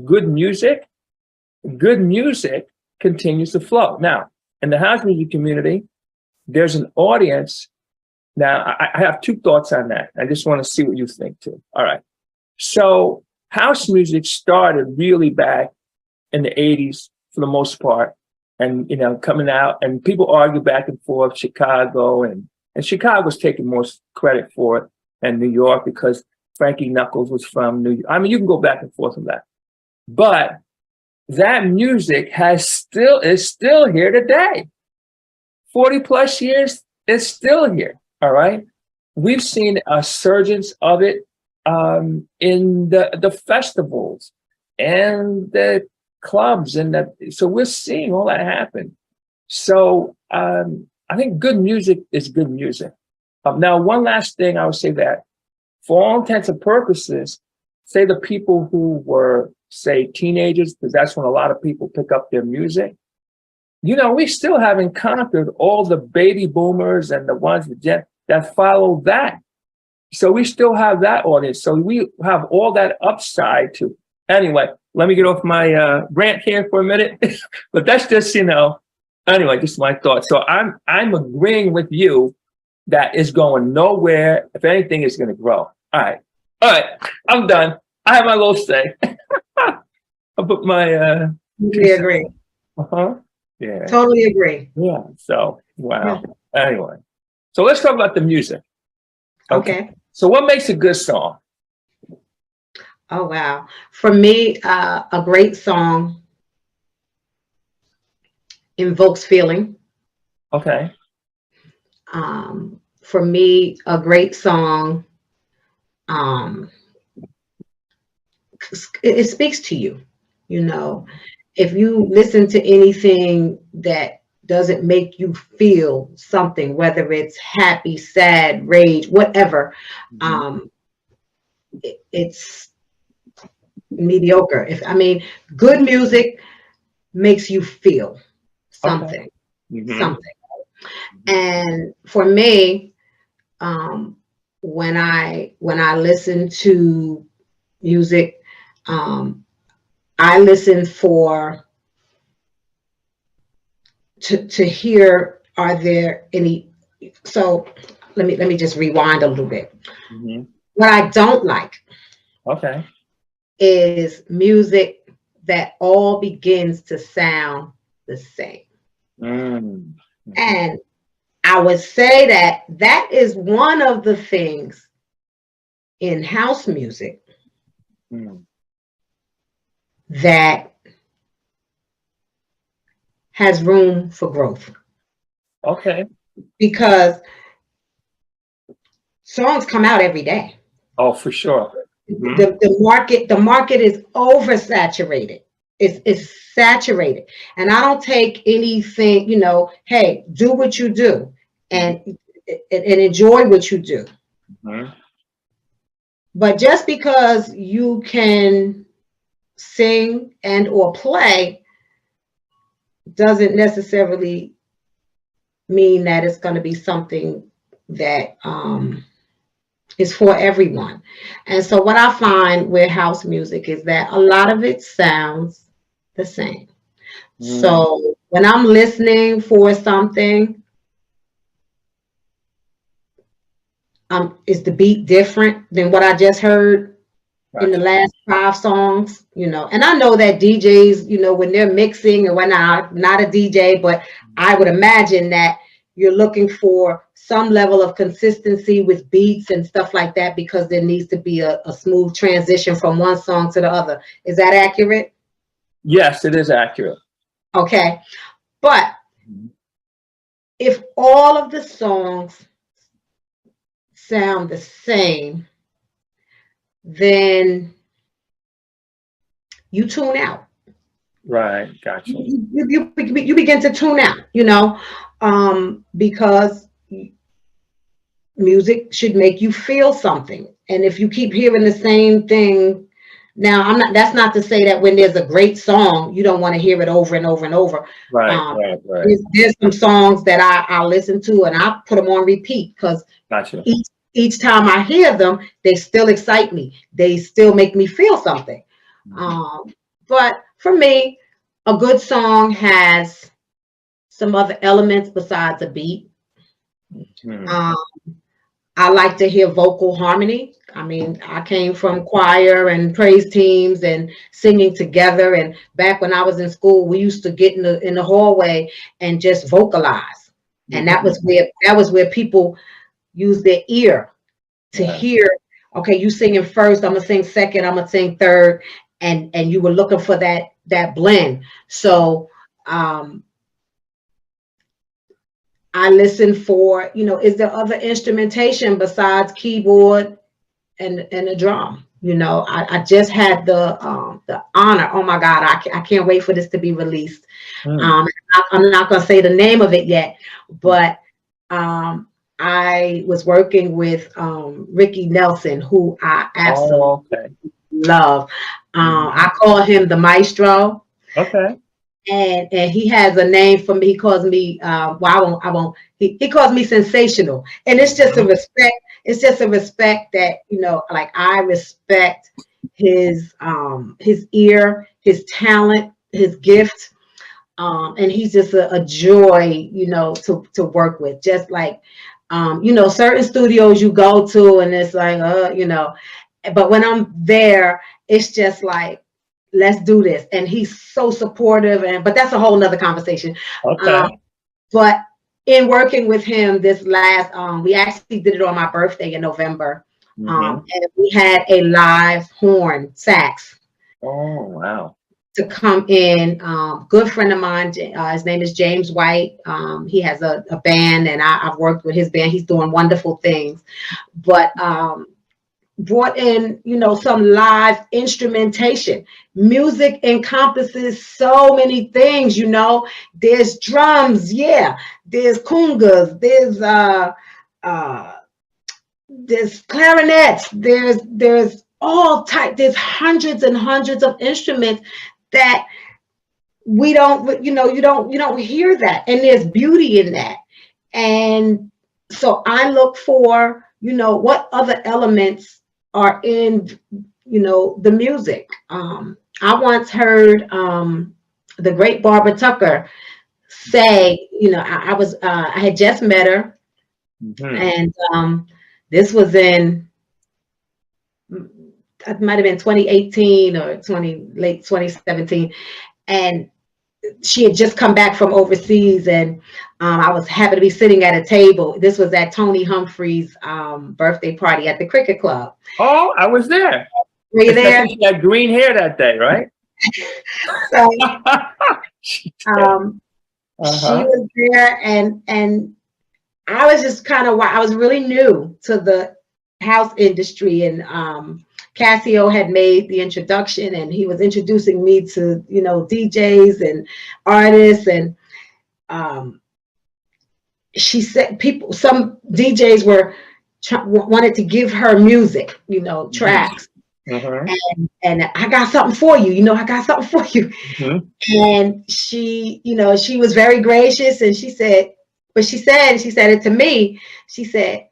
good music continues to flow. Now, in the house music community, there's an audience. Now, I have two thoughts on that. I just want to see what you think too. All right. So house music started really back in the 80s for the most part. and coming out, and people argue back and forth, Chicago, and Chicago's taking more credit for it than New York because Frankie Knuckles was from New York. I mean, you can go back and forth on that, but that music is still here today. 40 plus years, it's still here. All right. We've seen a surgence of it in the festivals and the clubs, so we're seeing all that happen. So I think good music is good music. Now, one last thing I would say, that for all intents and purposes, say the people who were, say, teenagers, because that's when a lot of people pick up their music, we still haven't conquered all the baby boomers and the ones that follow that. So we still have that audience. So we have all that upside too. Anyway, let me get off my rant here for a minute. But that's just, anyway, just my thoughts. So I'm agreeing with you that it's going nowhere. If anything, it's going to grow. All right. I'm done. I have my little say. I'll put my We agree. Yeah. Totally agree. Yeah. So wow. Yeah. Anyway, so let's talk about the music. Okay. So what makes a good song? Oh wow. For me, a great song invokes feeling. Okay. For me, a great song, it speaks to you. If you listen to anything that doesn't make you feel something, whether it's happy, sad, rage, whatever, it's mediocre. Good music makes you feel something, something. And for me, when I listen to music, I listen to hear, are there any, so let me just rewind a little bit. What I don't like is music that all begins to sound the same. And I would say that is one of the things in house music that has room for growth. Okay. Because songs come out every day. Oh, for sure. The market is oversaturated. It's saturated. And I don't take anything, hey, do what you do and enjoy what you do. But just because you can sing and or play doesn't necessarily mean that it's going to be something that is for everyone. And so what I find with house music is that a lot of it sounds the same. So when I'm listening for something, is the beat different than what I just heard in the last 5 songs? And I know that DJs, when they're mixing, and when I'm not a DJ, but I would imagine that you're looking for some level of consistency with beats and stuff like that, because there needs to be a smooth transition from one song to the other. Is that accurate? Yes, it is accurate. Okay. But if all of the songs sound the same, then you tune out. Right. Gotcha. You begin to tune out, because music should make you feel something. And if you keep hearing the same thing, now that's not to say that when there's a great song, you don't want to hear it over and over and over. Right. There's some songs that I listen to and I put them on repeat, because each time I hear them, they still excite me. They still make me feel something. But for me, a good song has some other elements besides a beat. I like to hear vocal harmony. I mean, I came from choir and praise teams and singing together. And back when I was in school, we used to get in the hallway and just vocalize. And that was where people use their ear to hear. Okay, you singing first, I'm gonna sing second, I'm gonna sing third, and you were looking for that blend. So I listen for, is there other instrumentation besides keyboard and a drum? I just had the honor. Oh my God, I can't wait for this to be released. I'm not gonna say the name of it yet, but I was working with Ricky Nelson, who I absolutely love. I call him the maestro. Okay. And he has a name for me. He calls me I won't he calls me sensational. And it's just a respect. It's just a respect that, like I respect his ear, his talent, his gift. And he's just a joy, to work with. Just like certain studios you go to and it's like but when I'm there, it's just like, let's do this. And he's so supportive, but that's a whole nother conversation. Okay. But in working with him this last, we actually did it on my birthday in November. And we had a live horn sax. Oh, wow. To come in. Good friend of mine, his name is James White. He has a band, and I've worked with his band. He's doing wonderful things. But brought in, some live instrumentation. Music encompasses so many things, There's drums, there's congas, there's clarinets, there's all type, there's hundreds and hundreds of instruments that we don't, you don't hear that, and there's beauty in that. And so I look for, what other elements are in, the music. I once heard the great Barbara Tucker say, I had just met her, and this was in, it might have been 2018 or late 2017, and she had just come back from overseas, and I was happy to be sitting at a table. This was at Tony Humphrey's birthday party at the cricket club. Oh, I was there. Were you there? She had green hair that day, right? So, she was there, and I was just I was really new to the house industry, and Cassio had made the introduction, and he was introducing me to, DJs and artists. And she said some DJs wanted to give her music, tracks. And I got something for you, I got something for you. And she, she was very gracious, and she said it to me. She said,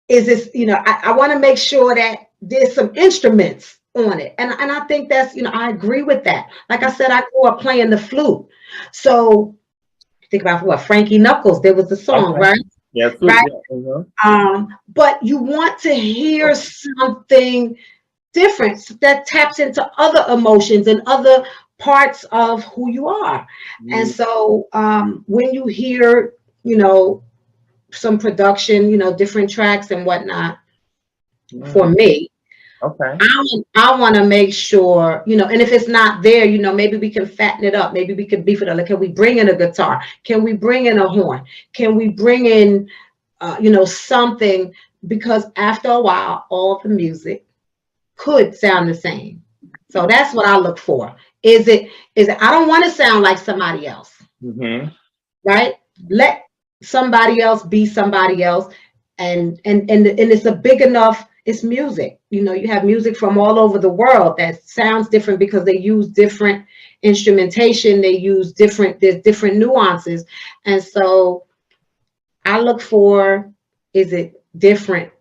is this, I want to make sure that there's some instruments on it. And I think that's, I agree with that. Like I said, I grew up playing the flute. So think about what Frankie Knuckles, there was a song, right? Yeah, flute, right. Yeah. But you want to hear something different that taps into other emotions and other parts of who you are. And so when you hear, some production, different tracks and whatnot, for me, I want to make sure, and if it's not there, maybe we can fatten it up. Maybe we can beef it up. Like, can we bring in a guitar? Can we bring in a horn? Can we bring in, something? Because after a while, all the music could sound the same. So that's what I look for. Is it, I don't want to sound like somebody else, right? Let somebody else be somebody else. And it's a big enough, it's music. You have music from all over the world that sounds different because they use different instrumentation. They use there's different nuances. And so I look for, is it different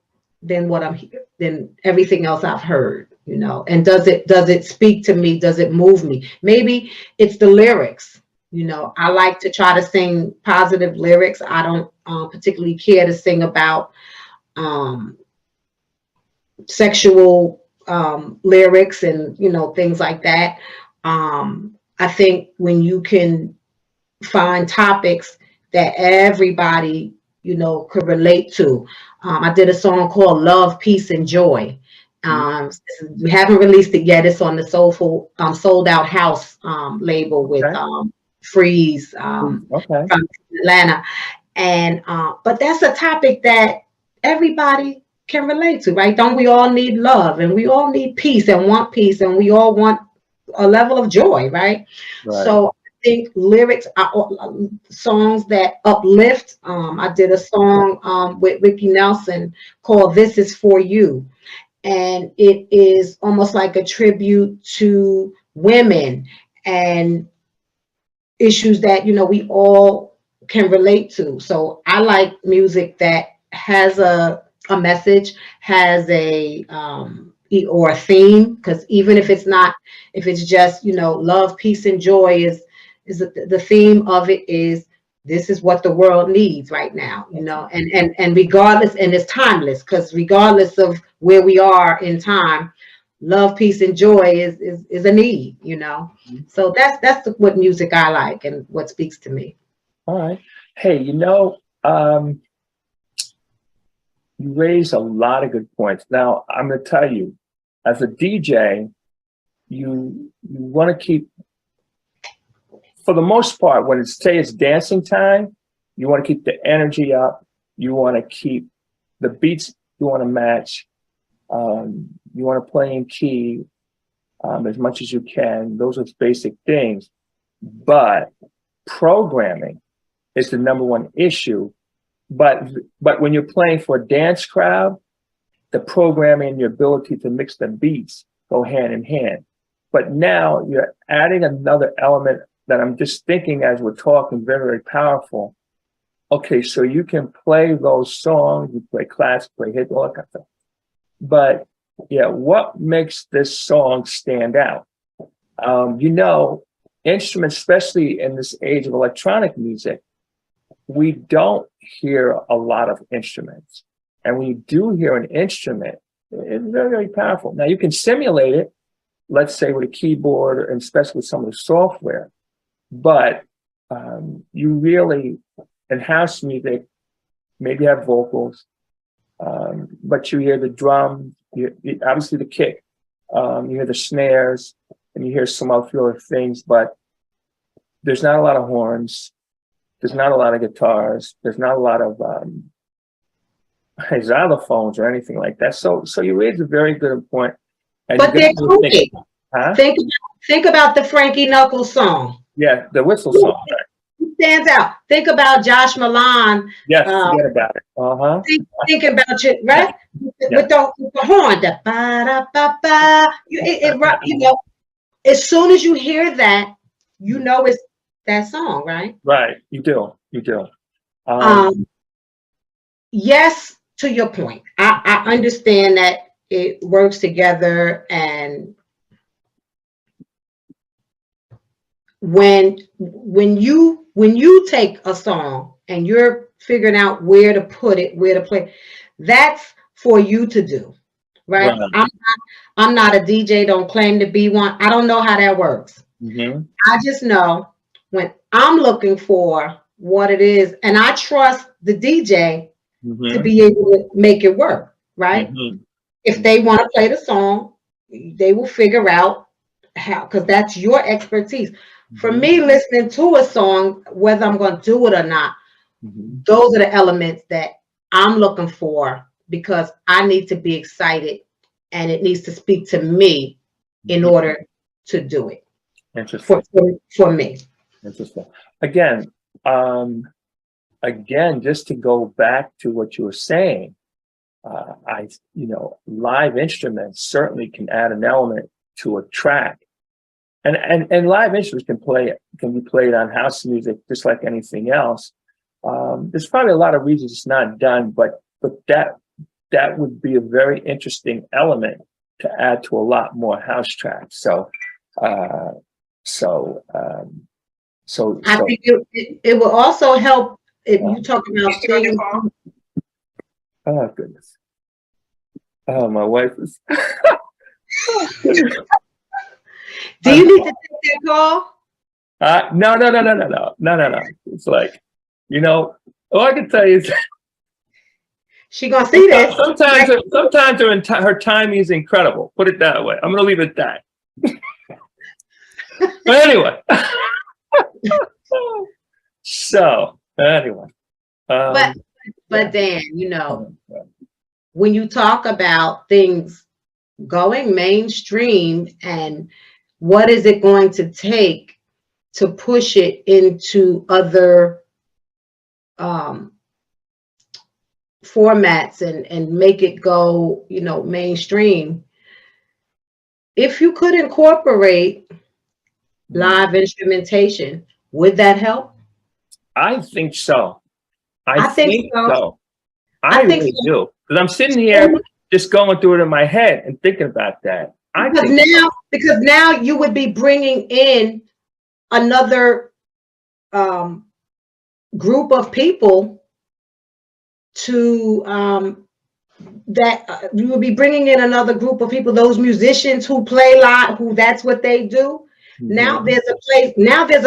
than what than everything else I've heard, and does it speak to me? Does it move me? Maybe it's the lyrics. I like to try to sing positive lyrics. I don't particularly care to sing about sexual lyrics and, you know, things like that. I think when you can find topics that everybody, you know, could relate to. I did a song called Love, Peace, and Joy. We haven't released it yet. It's on the Soulful Sold Out House label with Freeze from Atlanta. And but that's a topic that everybody can relate to, right? Don't we all need love, and we all need peace and want peace, and we all want a level of joy, right? So I think lyrics are songs that uplift. I did a song with Ricky Nelson called This Is For You. And it is almost like a tribute to women and issues that, you know, we all can relate to. So I like music that has a message, has a or a theme, because even if it's not, if it's just, you know, love, peace, and joy is the theme of it is this is what the world needs right now, you know, and regardless, and it's timeless, because regardless of where we are in time, love, peace, and joy is a need, you know. So that's what music I like and what speaks to me. All right. Hey, you know, you raise a lot of good points. Now, I'm going to tell you, as a DJ, you want to keep, for the most part, when it's dancing time, you want to keep the energy up. You want to keep the beats, you want to match. You want to play in key as much as you can. Those are basic things. But programming is the number one issue. But when you're playing for a dance crowd, the programming and your ability to mix the beats go hand in hand. But now you're adding another element that I'm just thinking as we're talking, very, very powerful. Okay, so you can play those songs, you play classic, play hip, all that kind of stuff. But yeah, what makes this song stand out? You know, instruments, especially in this age of electronic music, we don't hear a lot of instruments. And when you do hear an instrument, it's very, very powerful. Now you can simulate it, let's say with a keyboard, and especially with some of the software. But you really, in house music, maybe have vocals, but you hear the drum, obviously the kick, you hear the snares, and you hear some other things, but there's not a lot of horns. There's not a lot of guitars. There's not a lot of xylophones or anything like that. So you raise a very good point. And but they're cooking. Huh? Think about the Frankie Knuckles song. Yeah, the whistle song. It stands out. Think about Josh Milan. Yes, forget about it. Think about you, right? With the horn, the ba da ba ba. You know, as soon as you hear that, you know it's that song, right? Right, you do. Yes, to your point. I understand that it works together, and when you take a song and you're figuring out where to put it, where to play, that's for you to do, right? I'm not a DJ, don't claim to be one. I don't know how that works. I just know when I'm looking for what it is, and I trust the DJ to be able to make it work, right? If they want to play the song, they will figure out how, because that's your expertise. For me, listening to a song, whether I'm going to do it or not, those are the elements that I'm looking for, because I need to be excited and it needs to speak to me in order to do it. Interesting. For me. Interesting. Again, just to go back to what you were saying, live instruments certainly can add an element to a track. And live instruments can be played on house music just like anything else. There's probably a lot of reasons it's not done, but that would be a very interesting element to add to a lot more house tracks. So I think it will also help if you talk about things, Oh goodness. Oh, my wife is. do you need to take that call? No. It's like, all I can tell you is She gonna see this. sometimes her timing is incredible. Put it that way. I'm gonna leave it at that. But anyway. So anyway. But Dan, when you talk about things going mainstream and what is it going to take to push it into other formats and make it go, mainstream. If you could incorporate live instrumentation, would that help? I think so. I think so. so. I think really do. Because I'm sitting here just going through it in my head and thinking about that. Because now you would be bringing in another group of people to you will be bringing in another group of people, those musicians who play live, who that's what they do. Now there's a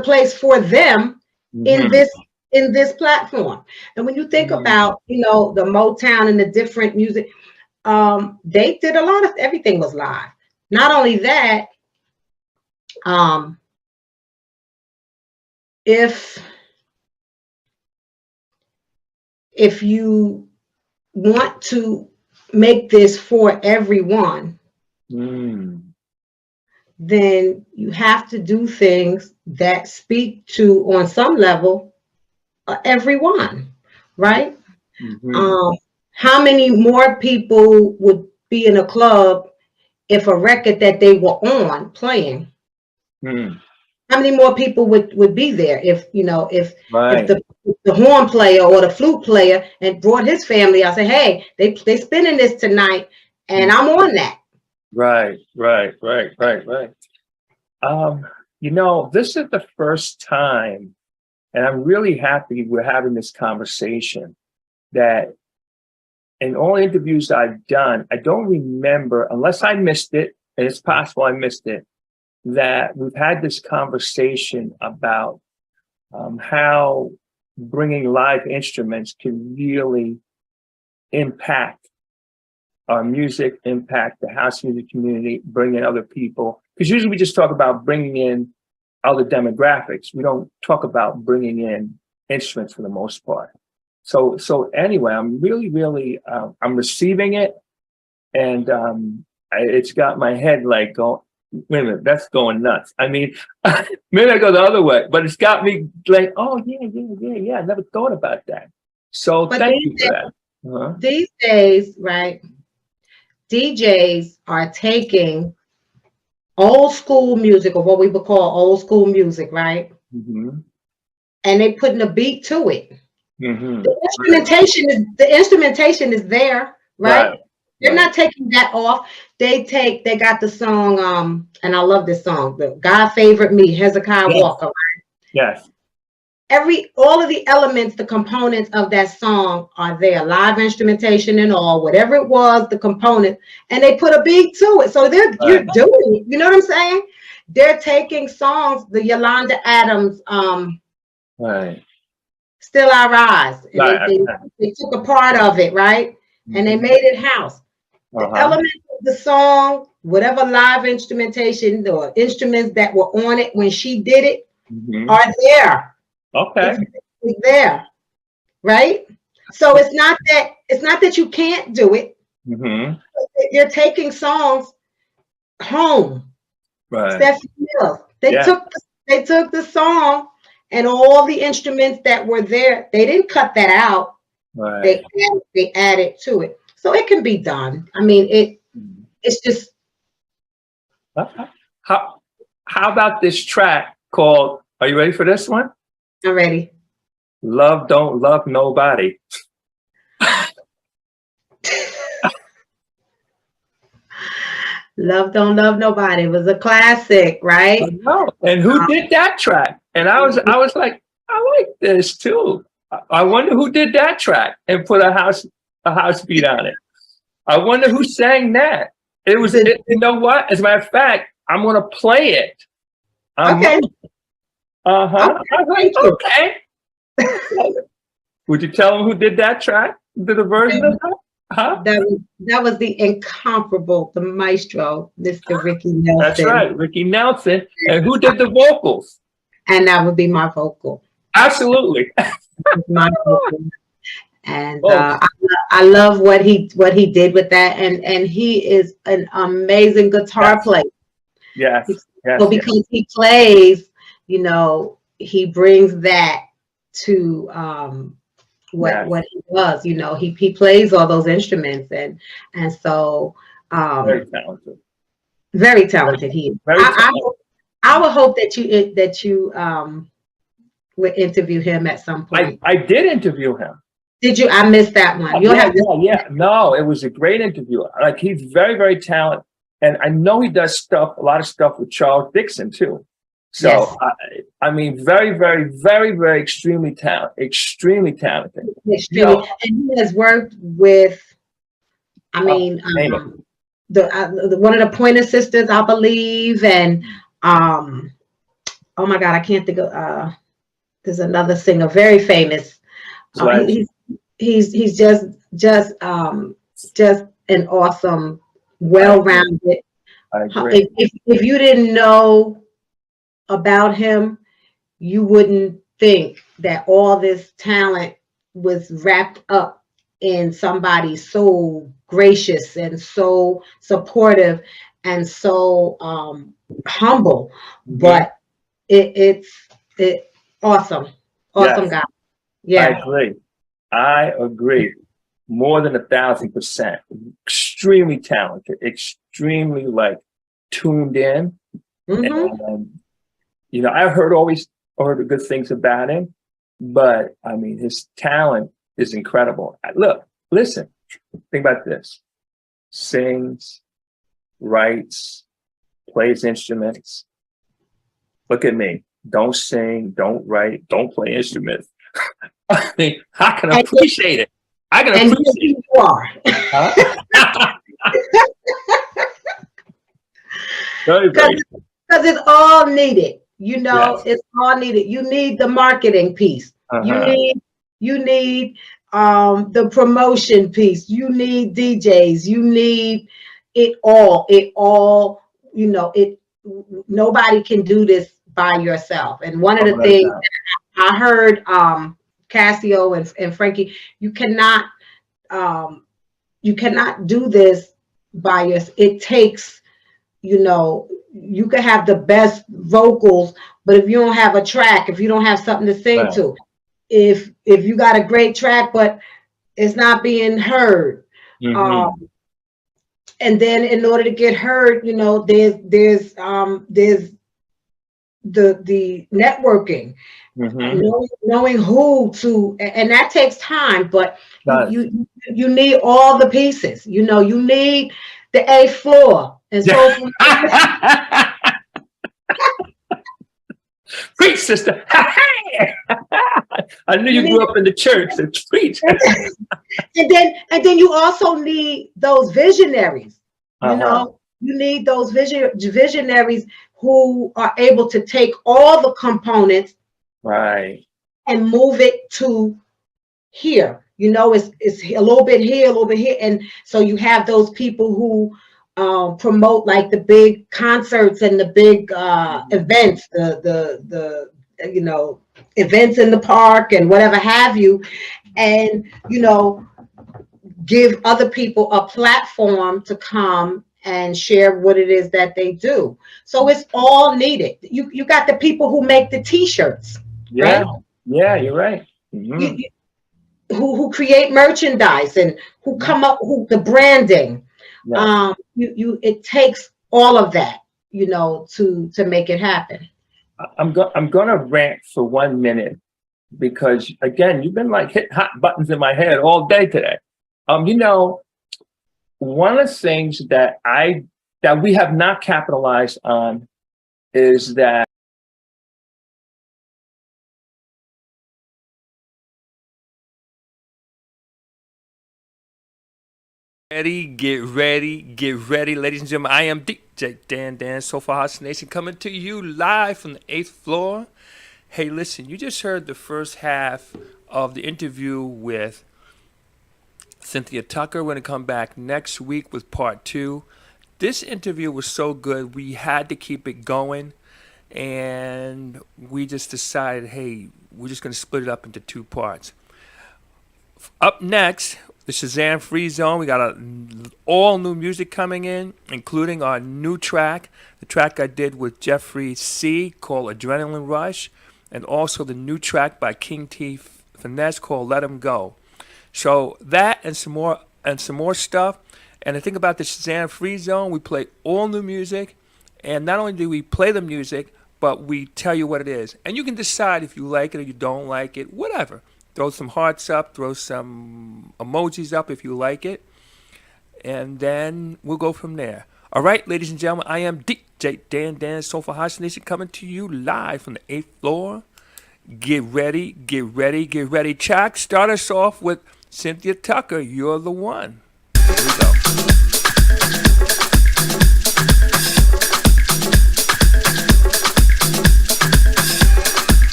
place for them in this platform. And when you think about the Motown and the different music, they did a lot of everything was live. Not only that, if you want to make this for everyone, then you have to do things that speak to, on some level, everyone, right? How many more people would be in a club if a record that they were on playing? How many more people would be there if the horn player or the flute player and brought his family? I say, hey, they spinning this tonight, and I'm on that. Right. This is the first time, and I'm really happy we're having this conversation, that in all interviews I've done, I don't remember, unless I missed it, and it's possible I missed it, that we've had this conversation about how bringing live instruments can really impact our music, impact the house music community, bring in other people. Because usually we just talk about bringing in other demographics. We don't talk about bringing in instruments for the most part. So anyway, I'm really, I'm receiving it. And it's got my head like going, wait a minute, that's going nuts. I mean, maybe I go the other way, but it's got me like, oh, yeah. I never thought about that. So thank you for that. These days, right, DJs are taking old school music, or what we would call old school music, right? And they putting a beat to it. The instrumentation is there, right? They're not taking that off. They got the song, and I love this song, the God Favored Me, Hezekiah Walker, right? Yes. All of the elements, the components of that song are there, live instrumentation and all, whatever it was, the component, and they put a beat to it. So you're doing it. You know what I'm saying? They're taking songs, the Yolanda Adams, Still I Rise. And they took a part of it, right? And they made it house. The elements of the song, whatever live instrumentation or instruments that were on it when she did it, are there. Okay. It's there, right? So it's not that you can't do it. They're taking songs home. Right. Stephanie Mills. They took the song and all the instruments that were there. They didn't cut that out. Right. They added to it. So it can be done. I mean, it's just. How about this track called, are you ready for this one? I'm ready. Love Don't Love Nobody. Love Don't Love Nobody. It was a classic, right? I know. And who did that track? And I was like, I like this too. I wonder who did that track and put a house beat on it. I wonder who sang that. It was, you know what? As a matter of fact, I'm going to play it. Okay. Uh-huh. Thank you. Okay. Would you tell them who did that track? Did a version of that? Huh? That was the incomparable, the maestro, Mr. Ricky Nelson. That's right, Ricky Nelson. And who did the vocals? And that would be my vocal. Absolutely. My vocal. And I love what he did with that. And he is an amazing guitar player. Yes. So because he plays, you know, he brings that to what he does. You know, he plays all those instruments, and so very talented. Very talented he is. I would hope that you would interview him at some point. I did interview him. Did you? I missed that one. No, it was a great interview. Like, he's very, very talented. And I know he does a lot of stuff with Charles Dixon too. So, yes. I mean, very, very, very, very extremely talented. Extremely talented. Extremely. You know, and he has worked with, I mean, the one of the Pointer Sisters, I believe, and oh my God, I can't think of. There's another singer, very famous. He's just an awesome, well-rounded. I agree. If you didn't know about him, you wouldn't think that all this talent was wrapped up in somebody so gracious and so supportive and so humble. But it's awesome guy. Yeah, I agree. More than 1,000%. Extremely talented, extremely tuned in. And, you know, I've heard the good things about him, but I mean, his talent is incredible. Listen, think about this. Sings, writes, plays instruments. Look at me. Don't sing, don't write, don't play instruments. I mean, I can appreciate it. I can appreciate it. You are. Because it's all needed. You know, it's all needed. You need the marketing piece. You need the promotion piece. You need DJs. You need it all. You know, nobody can do this by yourself. And one of the things I heard Cassio and Frankie, you cannot do this by yourself. It takes, you know, you can have the best vocals, but if you don't have a track, if you don't have something to sing to, if you got a great track but it's not being heard, and then in order to get heard, you know, there's the networking, knowing who to, and that takes time, but you need all the pieces. You know, you need the A floor and so forth. Preach, sister. I knew you grew up in the church. So preach. and then you also need those visionaries. You know, you need those visionaries who are able to take all the components and move it to here. You know, it's a little bit here, a little bit here. And so you have those people who promote like the big concerts and the big events, the you know, events in the park and whatever have you, and, you know, give other people a platform to come and share what it is that they do. So it's all needed. You got the people who make the t-shirts. Yeah, right? Yeah, you're right. Who create merchandise and who come up, the branding. Yeah. It takes all of that, you know, to make it happen. I'm gonna rant for 1 minute because, again, you've been like hitting hot buttons in my head all day today. You know, one of the things that we have not capitalized on is that Get ready, ladies and gentlemen. I am DJ Dan, Sofa House Nation, coming to you live from the 8th floor. Hey, listen, you just heard the first half of the interview with Cynthia Tucker. We're going to come back next week with part 2. This interview was so good, we had to keep it going, and we just decided, hey, we're just going to split it up into 2 parts. Up next, the Shazam Free Zone. We got all new music coming in, including our new track, the track I did with Jeffrey C. called Adrenaline Rush, and also the new track by King T Finesse called Let 'Em Go. So that and some more stuff. And the thing about the Shazam Free Zone, we play all new music, and not only do we play the music, but we tell you what it is. And you can decide if you like it or you don't like it, whatever. Throw some hearts up, throw some emojis up if you like it, and then we'll go from there. All right, ladies and gentlemen, I am DJ Dan, Sofa House Nation, coming to you live from the 8th floor. Get ready. Chuck, start us off with Cynthia Tucker, You're the One. Here we go.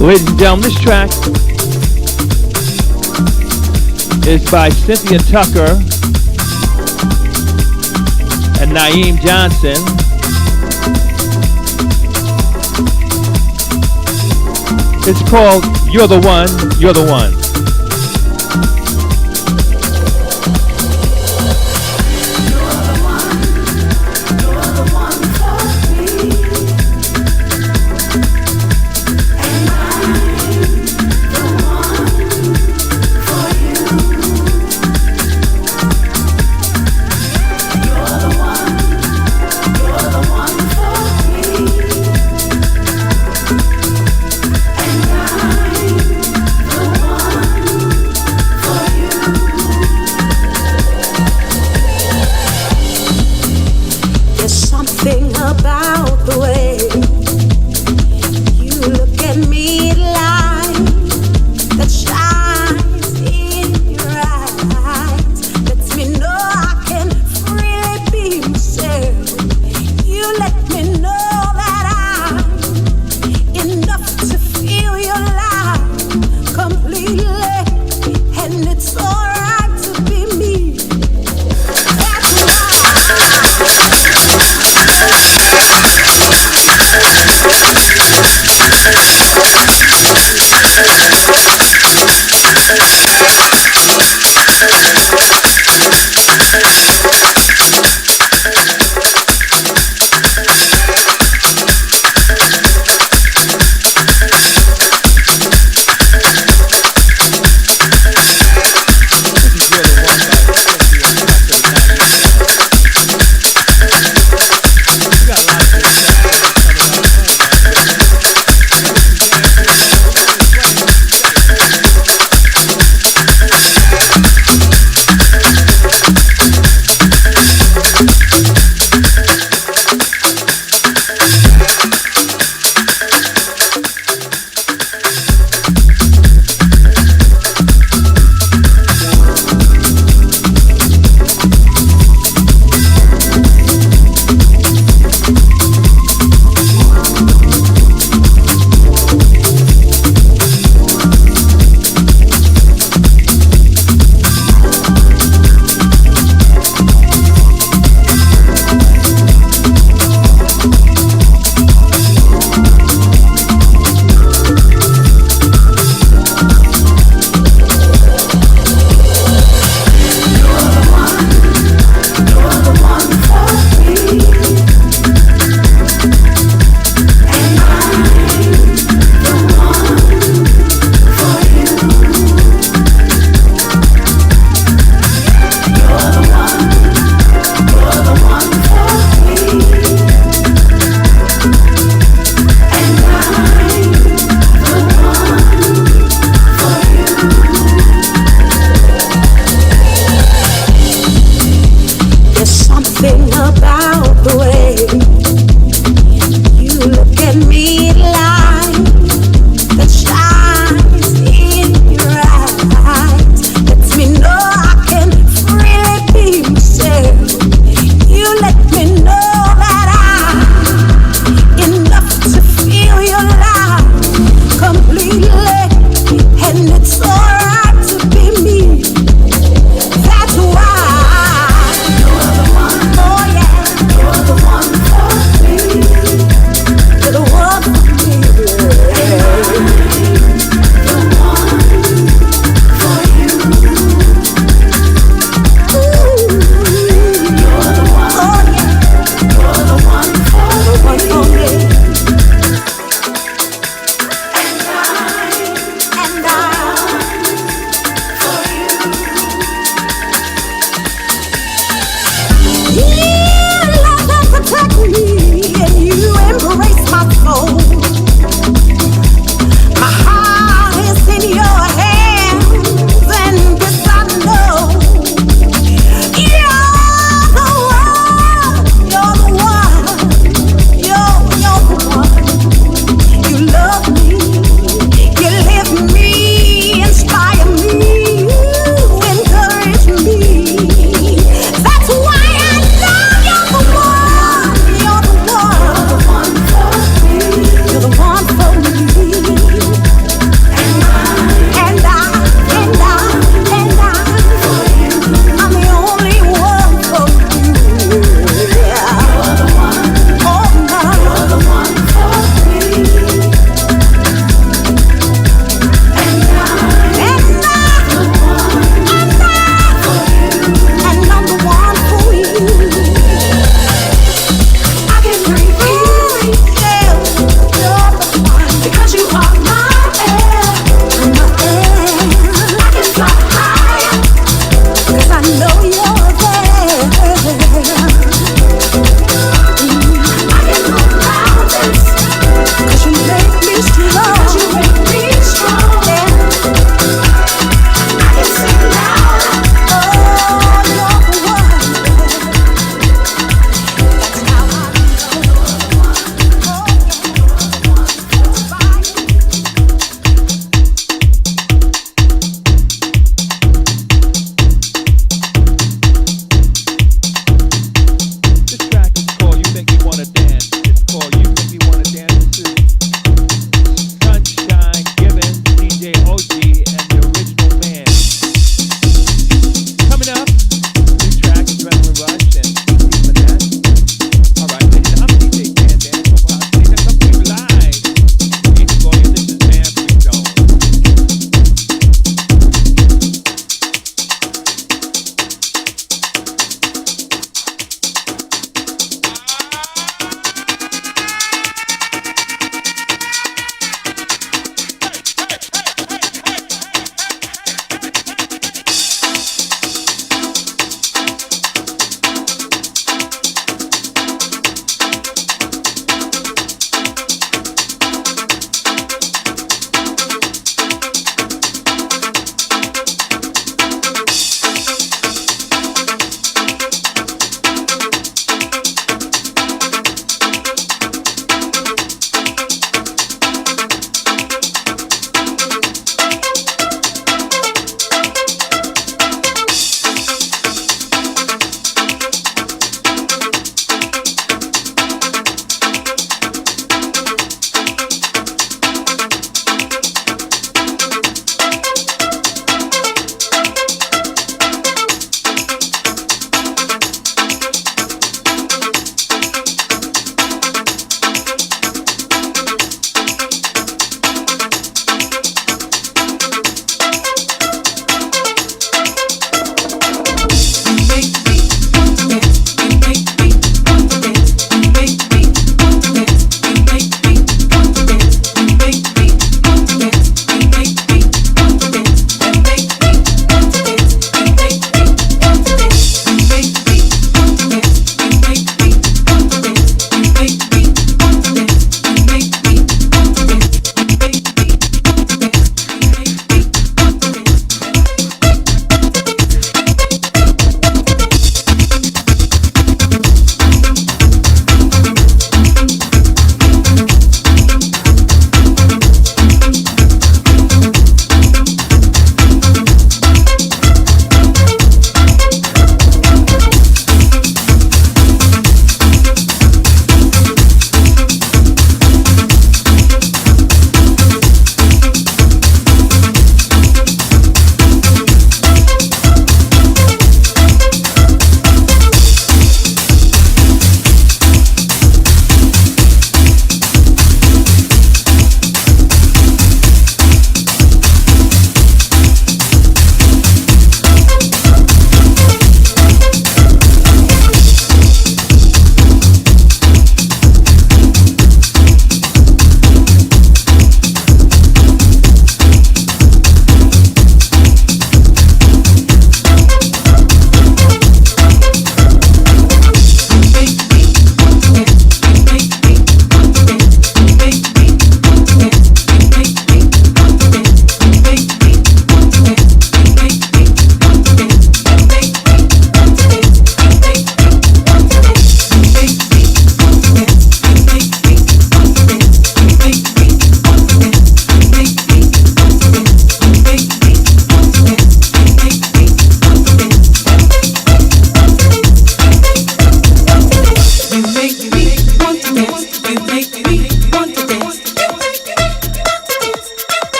Ladies and gentlemen, this track is by Cynthia Tucker and Naeem Johnson. It's called You're the One, You're the One. And I'm the one. the way you look at me, light that shines in your eyes lets me know I can freely be myself. You let me know that I'm enough to feel your love completely, and it's alright to be me. That's why you're the one. Oh yeah, you're the one for me. You're the one for me. The one for you. You're the one. Oh yeah, you're the one for me. And I for you. You love and protect me, and you embrace my soul. My heart is in your hands, and this I know. You're the one. You're the one. You're the one. You love me. You lift me, inspire me, you encourage me. That's why I know you're the one. You're the one for me. You're the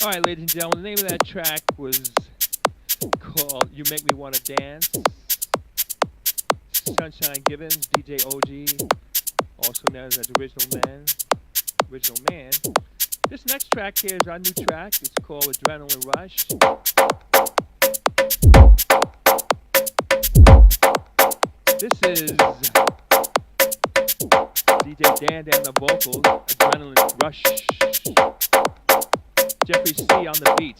All right, ladies and gentlemen, the name of that track was called You Make Me Wanna Dance. Sunshine Gibbons, DJ OG, also known as Original Man. This next track here is our new track. It's called Adrenaline Rush. This is DJ Dan on the vocals, Adrenaline Rush. Jeffrey C on the beats.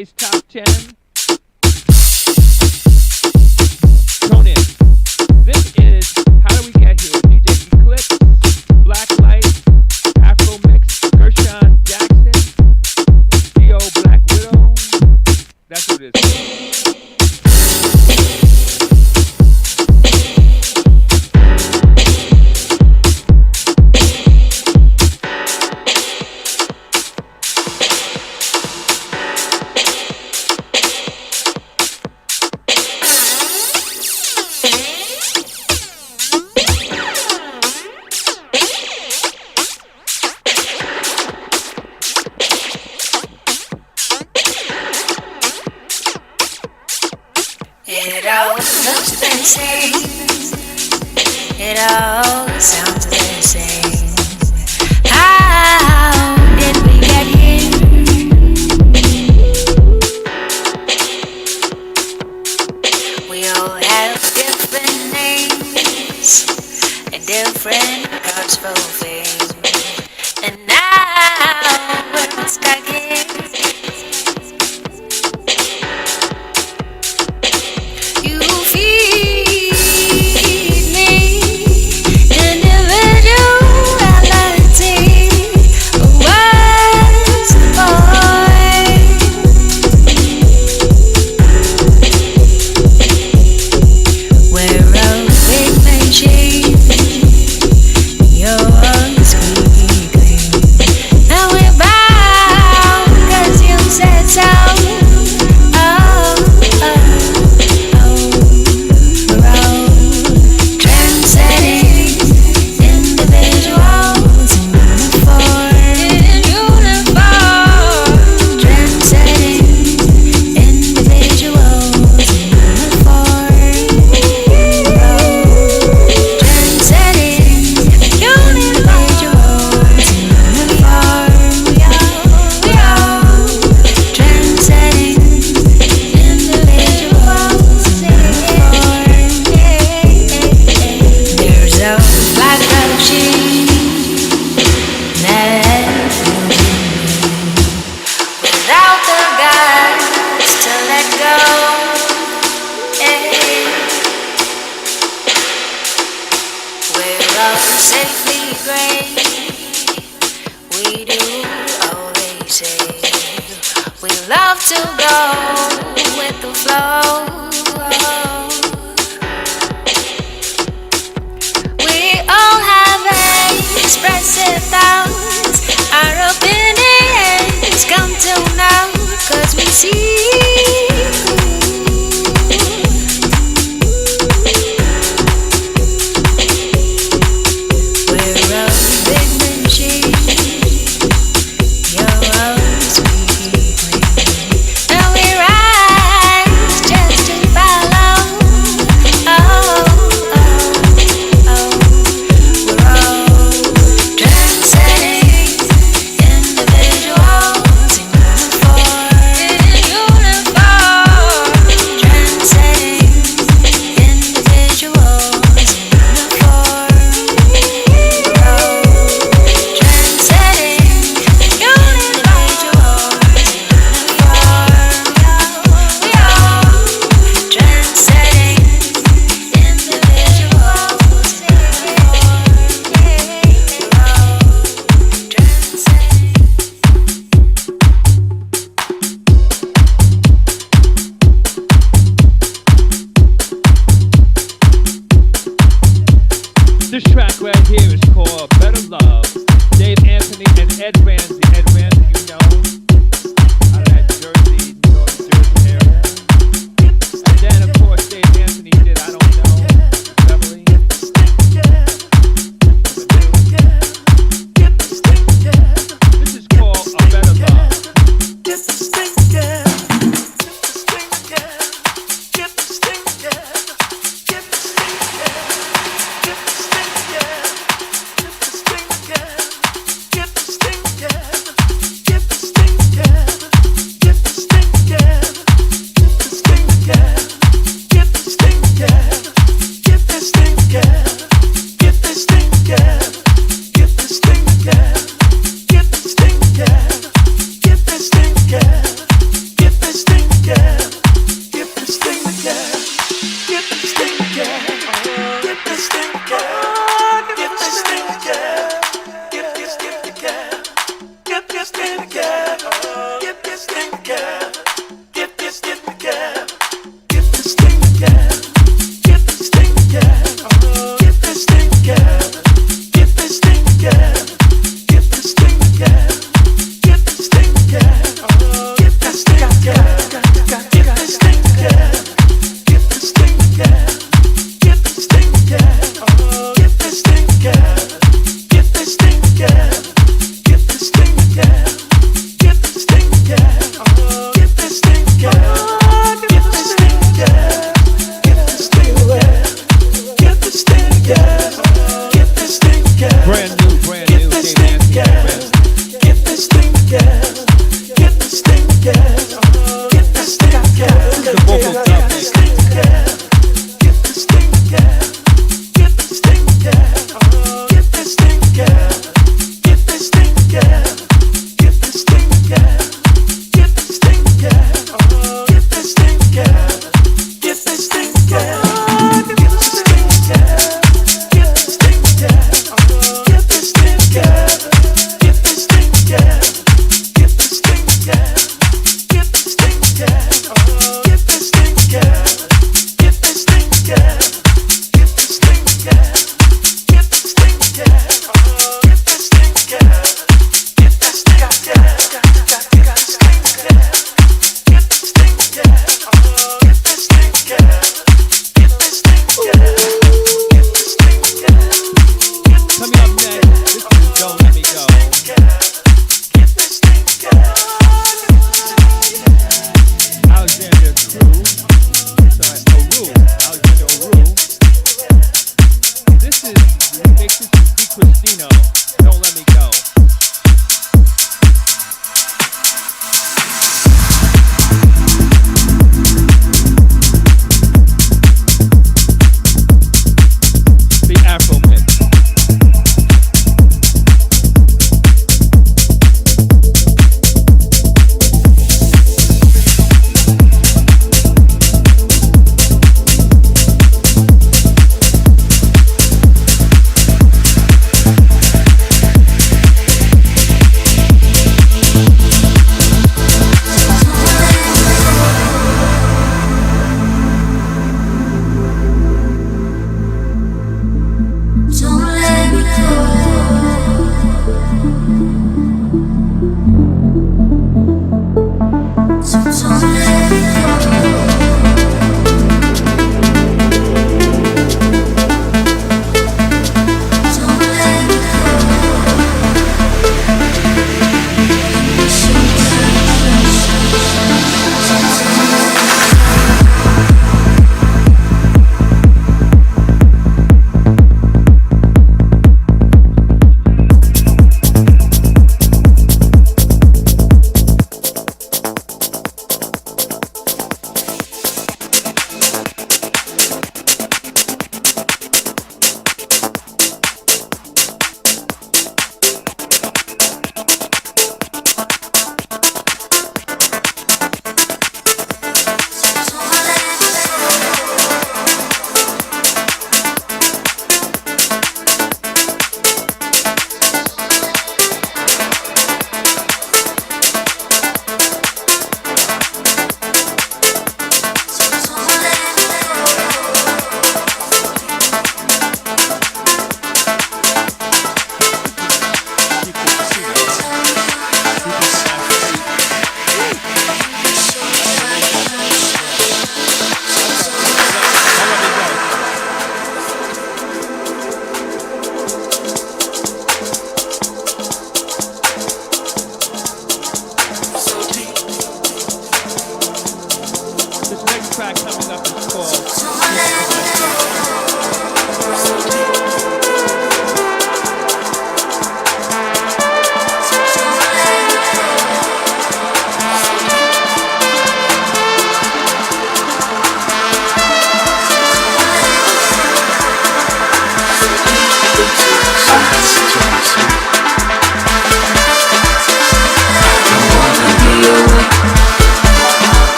DJ's Top 10. Tune in. This is How Do We Get Here? DJ Eclipse, Blacklight, Afro Mix, Gershon Jackson, Dio Black Widow. That's what it is. It all looks the same. It all sounds the same. How did we get here? We all have different names and different cards for fame. And now we're stuck here. You feed me individuality. What's the point? We're a big machine. You're a squeaky clean. Now we're bound 'cause you said so. Safely great, we do always say we love to go with the flow. We all have expressive thoughts, our opinions come to know 'cause we see.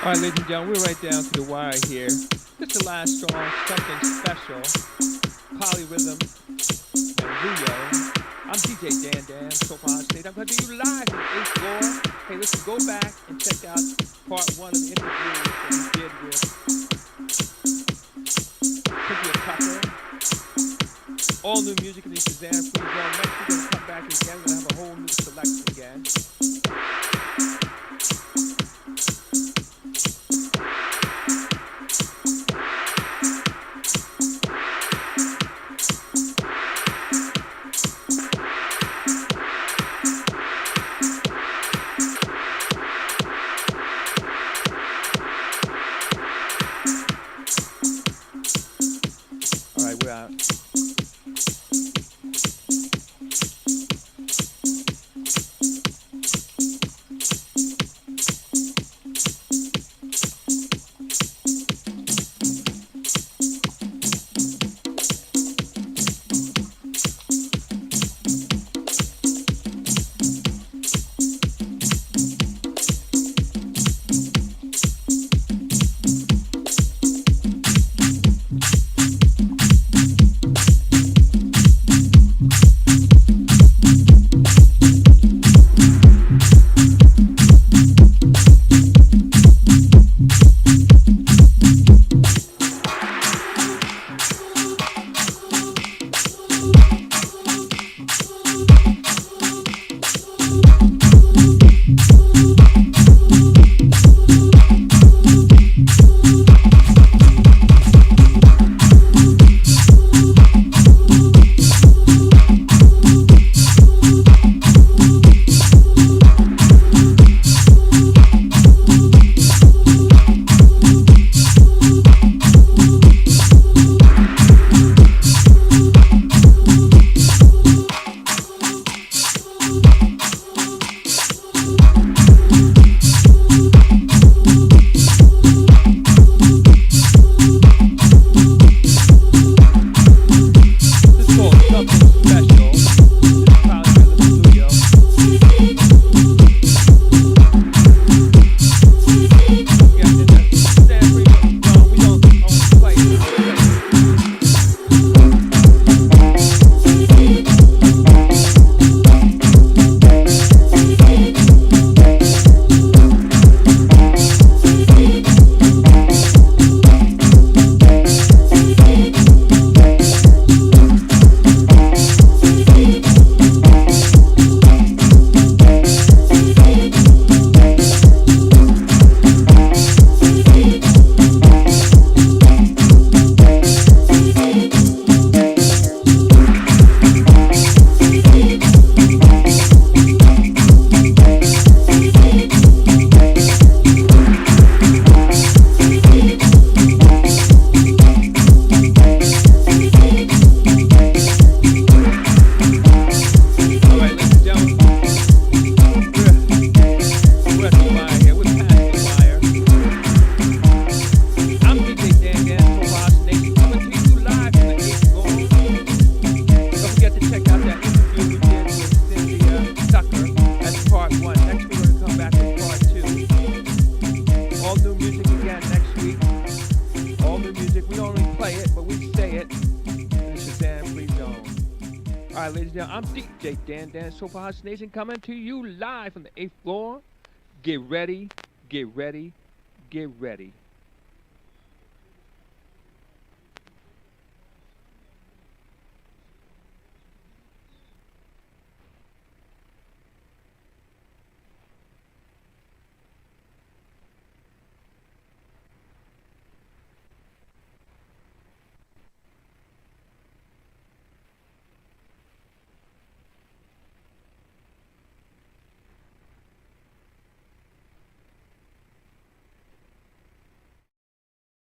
All right, ladies and gentlemen, we're right down to the wire here. Just the last song, something special. Polyrhythm and Rio. I'm DJ Dan Dan, so far on stage. I'm going to do you live from the 8th floor. Hey, listen, go back and check out part 1 of the interview that we did with Cynthia Tucker. All new music in the Shazam Free Zone. Next we're going to come back again. We're going to have a whole new selection again. All right, we're out. right, ladies and gentlemen, I'm DJ Dan Dan, Sofa House Nation, coming to you live from the 8th floor. Get ready, get ready, get ready.